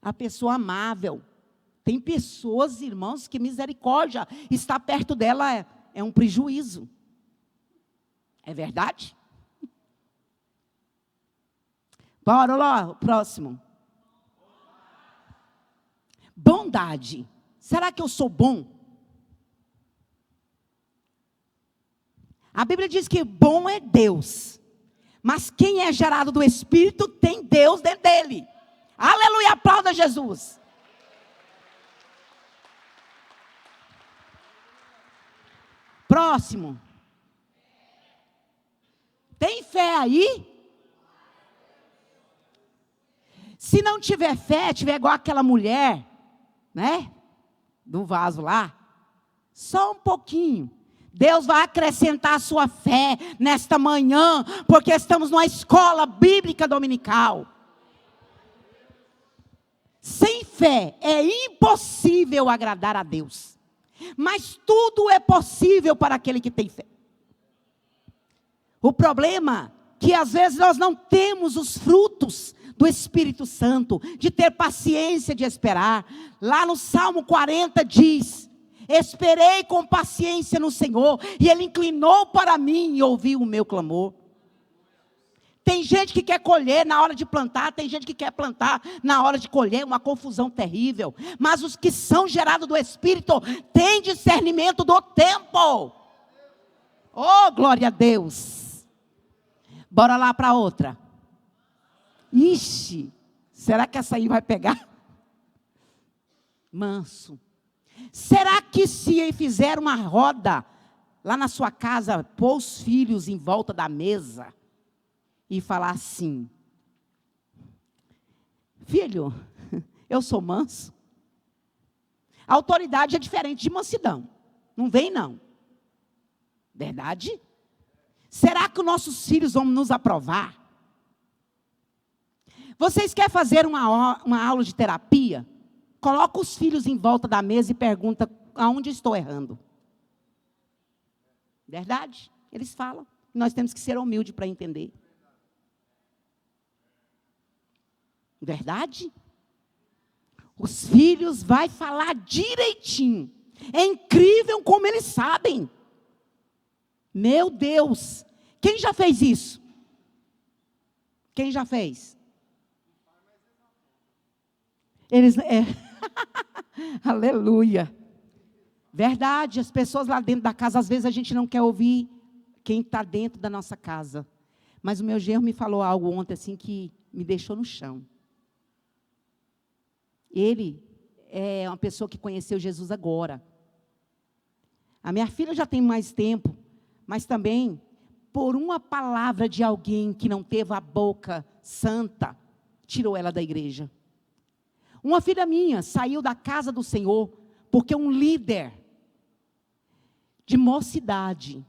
Speaker 1: A pessoa amável. Tem pessoas, irmãos, que misericórdia. Estar perto dela é um prejuízo. É verdade? Bora lá, próximo. Bondade. Será que eu sou bom? A Bíblia diz que bom é Deus. Mas quem é gerado do Espírito tem Deus dentro dele. Aleluia, aplauda Jesus. Próximo. Tem fé aí? Se não tiver fé, tiver igual aquela mulher, né? Do vaso lá. Só um pouquinho. Deus vai acrescentar a sua fé nesta manhã, porque estamos numa escola bíblica dominical. Sem fé é impossível agradar a Deus. Mas tudo é possível para aquele que tem fé. O problema é que às vezes nós não temos os frutos do Espírito Santo, de ter paciência de esperar. Lá no Salmo 40 diz: esperei com paciência no Senhor, e Ele inclinou para mim e ouviu o meu clamor. Tem gente que quer colher na hora de plantar, tem gente que quer plantar na hora de colher, uma confusão terrível. Mas os que são gerados do Espírito têm discernimento do tempo. Oh, glória a Deus. Bora lá para outra. Ixi, será que essa aí vai pegar? Manso. Será que se fizer uma roda lá na sua casa, pôr os filhos em volta da mesa e falar assim: filho, eu sou manso? A autoridade é diferente de mansidão. Não vem não. Verdade? Será que os nossos filhos vão nos aprovar? Vocês querem fazer uma aula de terapia? Coloca os filhos em volta da mesa e pergunta: aonde estou errando? Verdade? Eles falam. Nós temos que ser humildes para entender. Verdade? Os filhos vão falar direitinho. É incrível como eles sabem. Meu Deus. Quem já fez isso? Quem já fez? Eles... Aleluia. Verdade, as pessoas lá dentro da casa, às vezes a gente não quer ouvir quem está dentro da nossa casa. Mas o meu genro me falou algo ontem assim que me deixou no chão. Ele é uma pessoa que conheceu Jesus agora. A minha filha já tem mais tempo, mas também por uma palavra de alguém que não teve a boca santa, tirou ela da igreja. Uma filha minha saiu da casa do Senhor porque um líder de mocidade,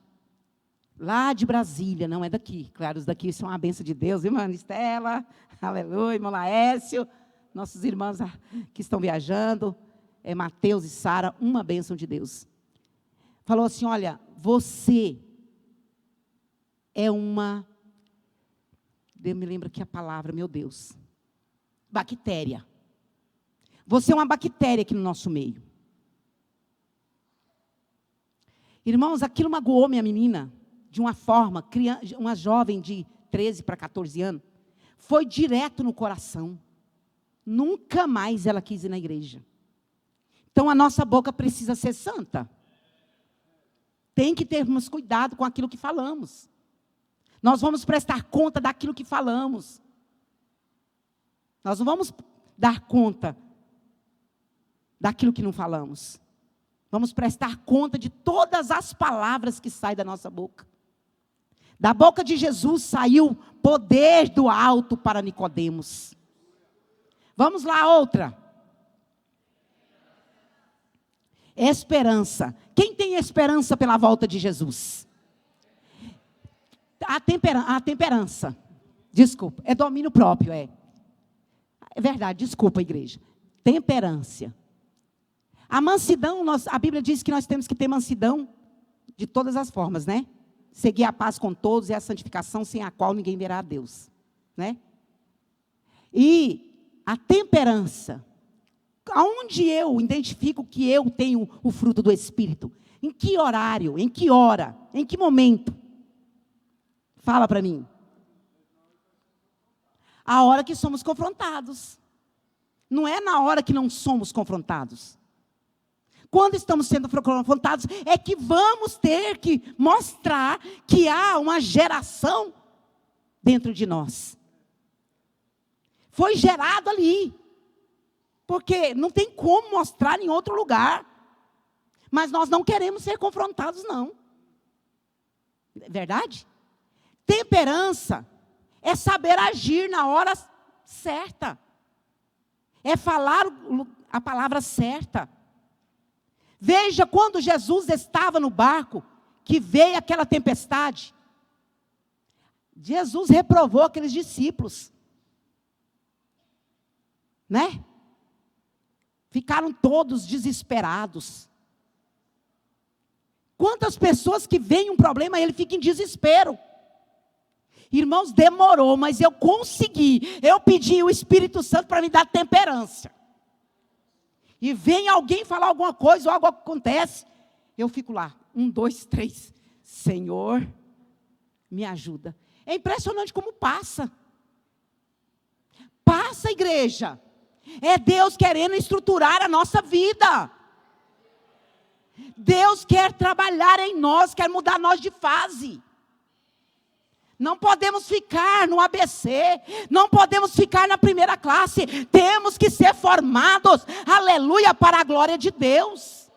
Speaker 1: lá de Brasília, não é daqui, claro, os daqui são a bênção de Deus, irmã Estela, aleluia, irmão Laércio, nossos irmãos que estão viajando, Mateus e Sara, uma bênção de Deus. Falou assim: olha, você é uma, eu me lembro aqui a palavra, meu Deus, bactéria. Você é uma bactéria aqui no nosso meio. Irmãos, aquilo magoou minha menina, de uma forma, uma jovem de 13 para 14 anos, foi direto no coração. Nunca mais ela quis ir na igreja. Então a nossa boca precisa ser santa. Tem que termos cuidado com aquilo que falamos. Nós vamos prestar conta daquilo que falamos. Nós não vamos dar conta daquilo que não falamos. Vamos prestar conta de todas as palavras que saem da nossa boca. Da boca de Jesus saiu poder do alto para Nicodemos. Vamos lá, outra. Esperança. Quem tem esperança pela volta de Jesus? A temperança. Desculpa, é domínio próprio, é. É verdade, desculpa, igreja. Temperância. A mansidão, a Bíblia diz que nós temos que ter mansidão de todas as formas, né? Seguir a paz com todos e a santificação, sem a qual ninguém verá a Deus, né? E a temperança, aonde eu identifico que eu tenho o fruto do Espírito? Em que horário? Em que hora? Em que momento? Fala para mim. A hora que somos confrontados. Não é na hora que não somos confrontados. Quando estamos sendo confrontados, é que vamos ter que mostrar que há uma geração dentro de nós. Foi gerado ali. Porque não tem como mostrar em outro lugar. Mas nós não queremos ser confrontados, não. Verdade? Temperança é saber agir na hora certa. É falar a palavra certa. Veja, quando Jesus estava no barco, que veio aquela tempestade, Jesus reprovou aqueles discípulos. Né? Ficaram todos desesperados. quantas pessoas que veem um problema, ele fica em desespero. Irmãos, demorou, mas eu consegui. Eu pedi o Espírito Santo para me dar temperança. E vem alguém falar alguma coisa, ou algo acontece, eu fico lá, 1, 2, 3, Senhor, me ajuda. É impressionante como passa. Passa, igreja. É Deus querendo estruturar a nossa vida. Deus quer trabalhar em nós, quer mudar nós de fase. Não podemos ficar no ABC, não podemos ficar na primeira classe, temos que ser formados, aleluia, para a glória de Deus.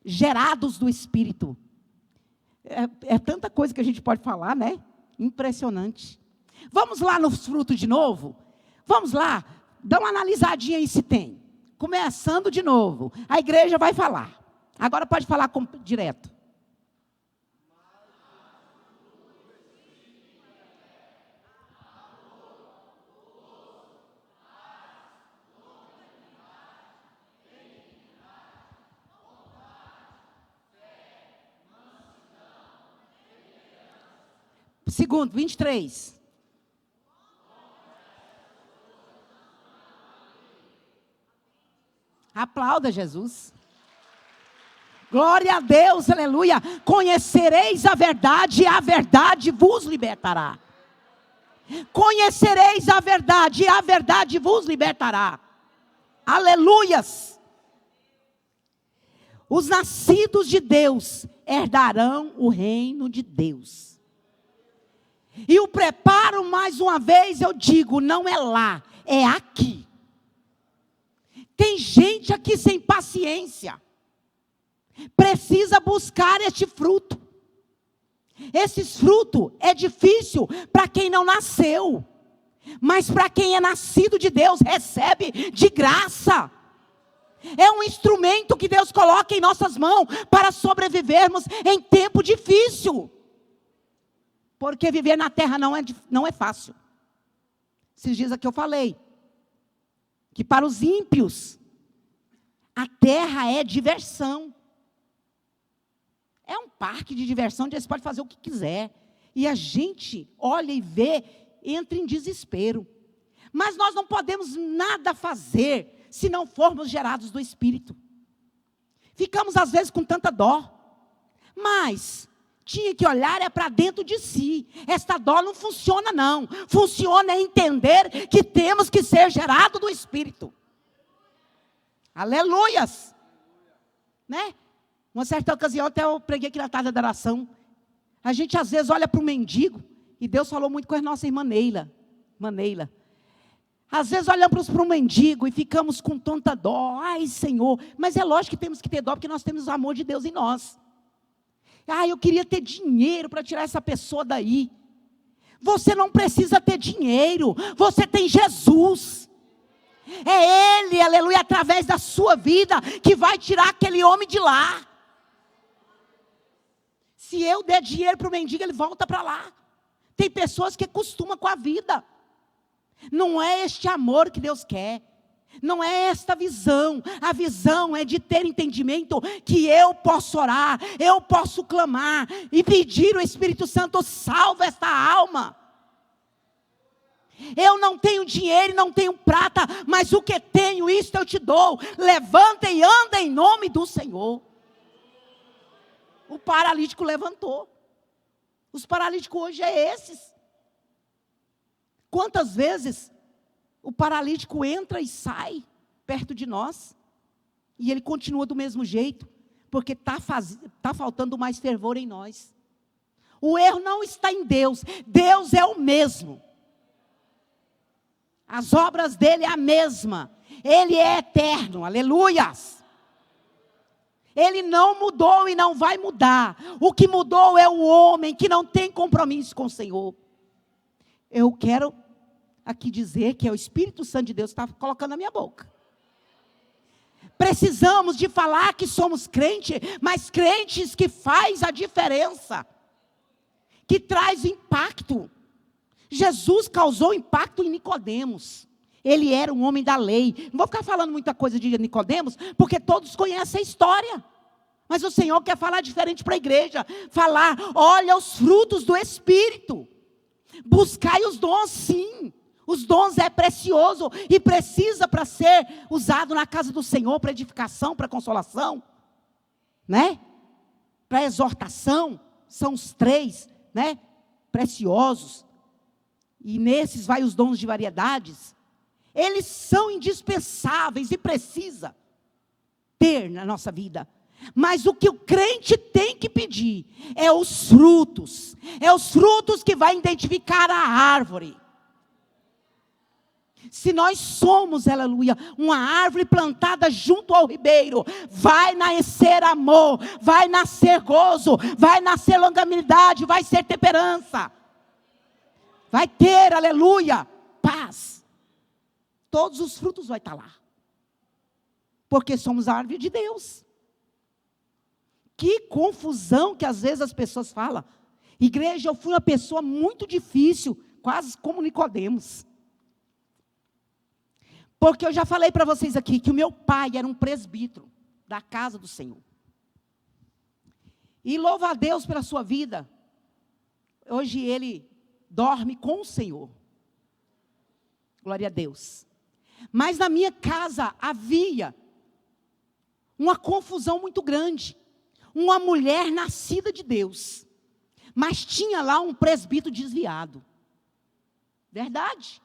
Speaker 1: Gerados do Espírito. É tanta coisa que a gente pode falar, né? Impressionante. Vamos lá nos frutos de novo? Vamos lá, dá uma analisadinha aí se tem. Começando de novo, a igreja vai falar. Agora pode falar direto. Segundo, 23. Aplauda Jesus. Glória a Deus, aleluia. Conhecereis a verdade, e a verdade vos libertará. Conhecereis a verdade, e a verdade vos libertará. Aleluias. Os nascidos de Deus herdarão o reino de Deus. E o preparo, mais uma vez, eu digo, não é lá, é aqui. Tem gente aqui sem paciência. Precisa buscar este fruto. Esses frutos é difícil para quem não nasceu. Mas para quem é nascido de Deus, recebe de graça. É um instrumento que Deus coloca em nossas mãos para sobrevivermos em tempo difícil. Porque viver na terra não é fácil. Esses dias aqui eu falei que para os ímpios a terra é diversão. É um parque de diversão onde eles podem fazer o que quiser. E a gente olha e vê, entra em desespero. Mas nós não podemos nada fazer se não formos gerados do Espírito. Ficamos às vezes com tanta dó. Mas tinha que olhar para dentro de si. Esta dó não funciona não. Funciona entender que temos que ser gerados do Espírito. Aleluias. Né? Uma certa ocasião até eu preguei aqui na casa da oração. A gente às vezes olha para o mendigo. E Deus falou muito com a nossa irmã Neila. Às vezes olhamos para o mendigo e ficamos com tanta dó. Ai, Senhor. Mas é lógico que temos que ter dó, porque nós temos o amor de Deus em nós. Eu queria ter dinheiro para tirar essa pessoa daí. Você não precisa ter dinheiro. Você tem Jesus. É Ele, aleluia, através da sua vida, que vai tirar aquele homem de lá. Se eu der dinheiro para o mendigo, ele volta para lá. Tem pessoas que acostumam com a vida. Não é este amor que Deus quer. Não é esta visão. A visão é de ter entendimento que eu posso orar, eu posso clamar e pedir o Espírito Santo, salva esta alma. Eu não tenho dinheiro e não tenho prata, mas o que tenho, isto eu te dou. Levanta e anda em nome do Senhor. O paralítico levantou. Os paralíticos hoje é esses. Quantas vezes o paralítico entra e sai perto de nós, e ele continua do mesmo jeito, porque está faltando mais fervor em nós. O erro não está em Deus, Deus é o mesmo. As obras dele é a mesma, ele é eterno, aleluias. Ele não mudou e não vai mudar. O que mudou é o homem que não tem compromisso com o Senhor. Eu quero aqui dizer que é o Espírito Santo de Deus que está colocando na minha boca. Precisamos de falar que somos crentes, mas crentes que faz a diferença, que traz impacto. Jesus causou impacto em Nicodemos. Ele era um homem da lei. Não vou ficar falando muita coisa de Nicodemos, porque todos conhecem a história. Mas o Senhor quer falar diferente para a igreja. Falar, olha os frutos do Espírito. Buscai os dons, sim. Os dons é precioso e precisa para ser usado na casa do Senhor, para edificação, para consolação, né? Para exortação, são os 3, né? Preciosos. E nesses vai os dons de variedades. Eles são indispensáveis e precisa ter na nossa vida. Mas o que o crente tem que pedir é os frutos. É os frutos que vai identificar a árvore. Se nós somos, aleluia, uma árvore plantada junto ao ribeiro, vai nascer amor, vai nascer gozo, vai nascer longanimidade, vai ser temperança. Vai ter, aleluia, paz. Todos os frutos vão estar lá. Porque somos a árvore de Deus. Que confusão que às vezes as pessoas falam. Igreja, eu fui uma pessoa muito difícil, quase como Nicodemos. Porque eu já falei para vocês aqui que o meu pai era um presbítero da casa do Senhor. E louva a Deus pela sua vida. Hoje ele dorme com o Senhor. Glória a Deus. Mas na minha casa havia uma confusão muito grande. Uma mulher nascida de Deus. Mas tinha lá um presbítero desviado. Verdade.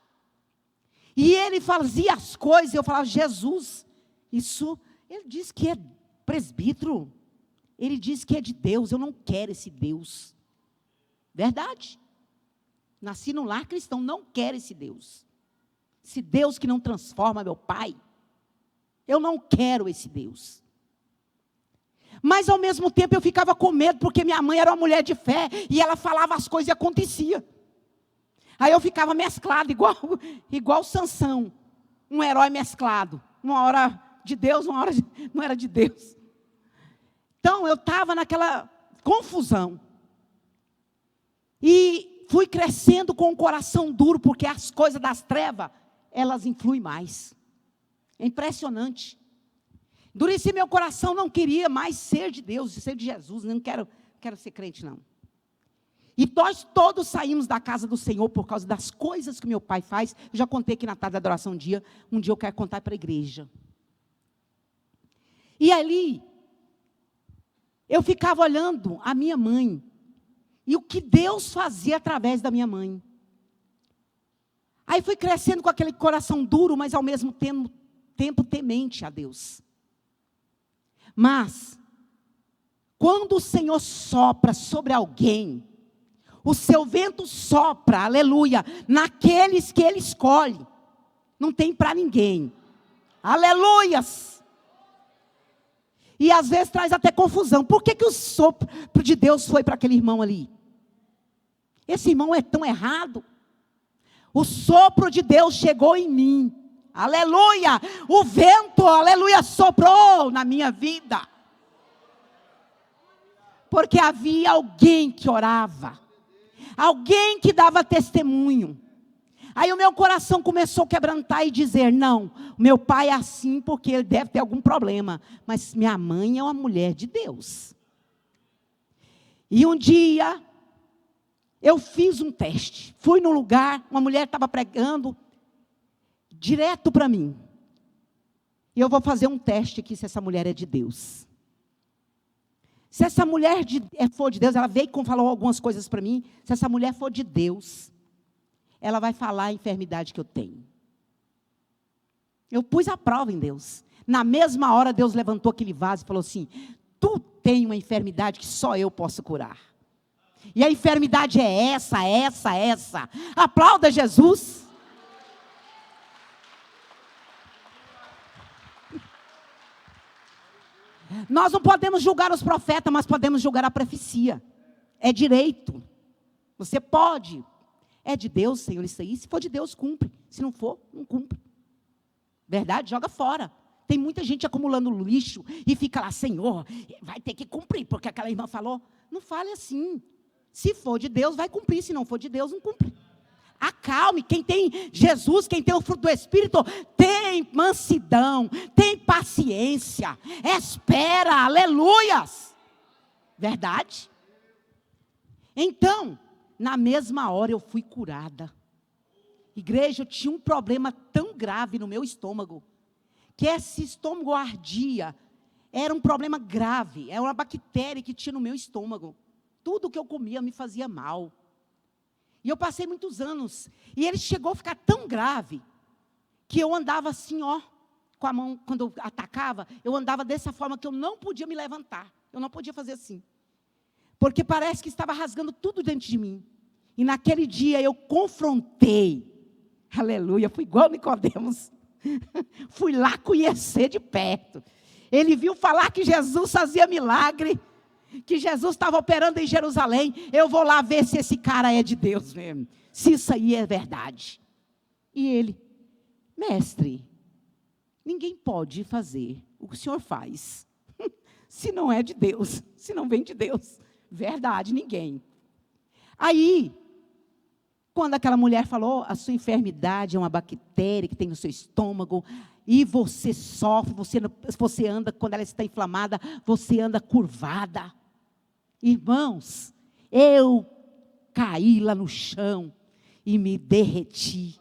Speaker 1: E ele fazia as coisas, eu falava, Jesus, isso, ele diz que é presbítero, ele diz que é de Deus, eu não quero esse Deus. Verdade. Nasci num lar cristão, não quero esse Deus. Esse Deus que não transforma meu pai, eu não quero esse Deus. Mas ao mesmo tempo eu ficava com medo, porque minha mãe era uma mulher de fé, e ela falava as coisas e acontecia. Aí eu ficava mesclado, igual Sansão, um herói mesclado. Uma hora de Deus, uma hora não era de Deus. Então eu estava naquela confusão. E fui crescendo com o coração duro, porque as coisas das trevas, elas influem mais. É impressionante. Endureci meu coração, não queria mais ser de Deus, ser de Jesus, não quero ser crente não. E nós todos saímos da casa do Senhor por causa das coisas que meu pai faz. Eu já contei aqui na tarde da adoração um dia eu quero contar para a igreja. E ali, eu ficava olhando a minha mãe, e o que Deus fazia através da minha mãe. Aí fui crescendo com aquele coração duro, mas ao mesmo tempo temente a Deus. Mas, quando o Senhor sopra sobre alguém, o seu vento sopra, aleluia, naqueles que Ele escolhe. Não tem para ninguém. Aleluias. E às vezes traz até confusão. Por que o sopro de Deus foi para aquele irmão ali? Esse irmão é tão errado. O sopro de Deus chegou em mim. Aleluia. O vento, aleluia, soprou na minha vida. Porque havia alguém que orava. Alguém que dava testemunho. Aí o meu coração começou a quebrantar e dizer, não, meu pai é assim porque ele deve ter algum problema. Mas minha mãe é uma mulher de Deus. E um dia, eu fiz um teste. Fui num lugar, uma mulher estava pregando, direto para mim. E eu vou fazer um teste aqui se essa mulher é de Deus. Se essa mulher for de Deus, ela veio e falou algumas coisas para mim. Se essa mulher for de Deus, ela vai falar a enfermidade que eu tenho. Eu pus a prova em Deus. Na mesma hora, Deus levantou aquele vaso e falou assim, tu tem uma enfermidade que só eu posso curar. E a enfermidade é essa. Aplauda Jesus. Nós não podemos julgar os profetas, mas podemos julgar a profecia. É direito. Você pode. É de Deus, Senhor, isso aí. Se for de Deus, cumpre. Se não for, não cumpre. Verdade? Joga fora. Tem muita gente acumulando lixo e fica lá, Senhor, vai ter que cumprir, porque aquela irmã falou. Não fale assim. Se for de Deus, vai cumprir. Se não for de Deus, não cumpre. Acalme. Quem tem Jesus, quem tem o fruto do Espírito, tem tem mansidão, tem paciência, espera, aleluias. Verdade? Então, na mesma hora eu fui curada. Igreja, eu tinha um problema tão grave no meu estômago, que esse estômago ardia, era um problema grave, era uma bactéria que tinha no meu estômago. Tudo que eu comia me fazia mal. E eu passei muitos anos, e ele chegou a ficar tão grave, que eu andava assim, ó, com a mão, quando eu atacava, eu andava dessa forma que eu não podia me levantar, eu não podia fazer assim, porque parece que estava rasgando tudo dentro de mim. E naquele dia eu confrontei, aleluia, fui igual Nicodemos, fui lá conhecer de perto. Ele viu falar que Jesus fazia milagre, que Jesus estava operando em Jerusalém. Eu vou lá ver se esse cara é de Deus mesmo, se isso aí é verdade. E ele, mestre, ninguém pode fazer o que o senhor faz, se não é de Deus, se não vem de Deus. Verdade, ninguém. Aí, quando aquela mulher falou, a sua enfermidade é uma bactéria que tem no seu estômago, e você sofre, você anda, quando ela está inflamada, você anda curvada. Irmãos, eu caí lá no chão e me derreti.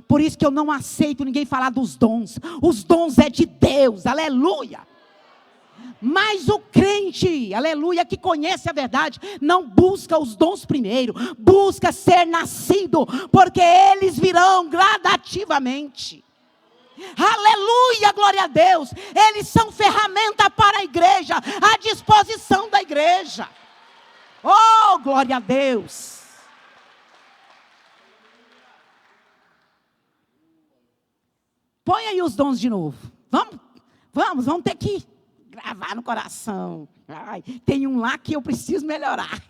Speaker 1: Por isso que eu não aceito ninguém falar dos dons. Os dons é de Deus, aleluia. Mas o crente, aleluia, que conhece a verdade, não busca os dons primeiro, busca ser nascido, porque eles virão gradativamente. Aleluia, glória a Deus. Eles são ferramenta para a igreja, à disposição da igreja. Oh, glória a Deus. Põe aí os dons de novo. Vamos ter que gravar no coração. Ai, tem um lá que eu preciso melhorar.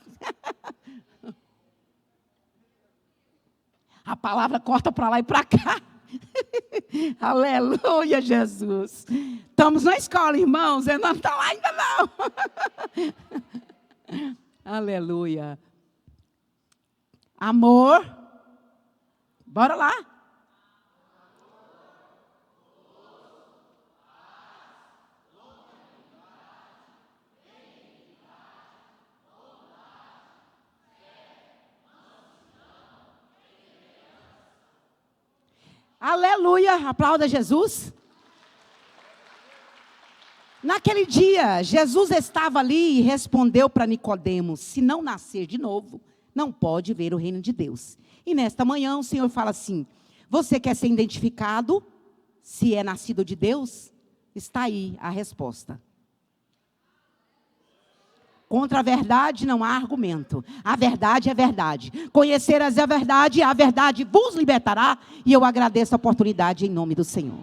Speaker 1: A palavra corta para lá e para cá. Aleluia, Jesus. Estamos na escola, irmãos. Eu não estou lá ainda não. Aleluia. Amor. Bora lá. Aleluia, aplauda Jesus. Naquele dia, Jesus estava ali e respondeu para Nicodemos: se não nascer de novo, não pode ver o reino de Deus. E nesta manhã o Senhor fala assim: você quer ser identificado se é nascido de Deus? Está aí a resposta. Contra a verdade não há argumento. A verdade é verdade. Conhecereis a verdade vos libertará. E eu agradeço a oportunidade em nome do Senhor.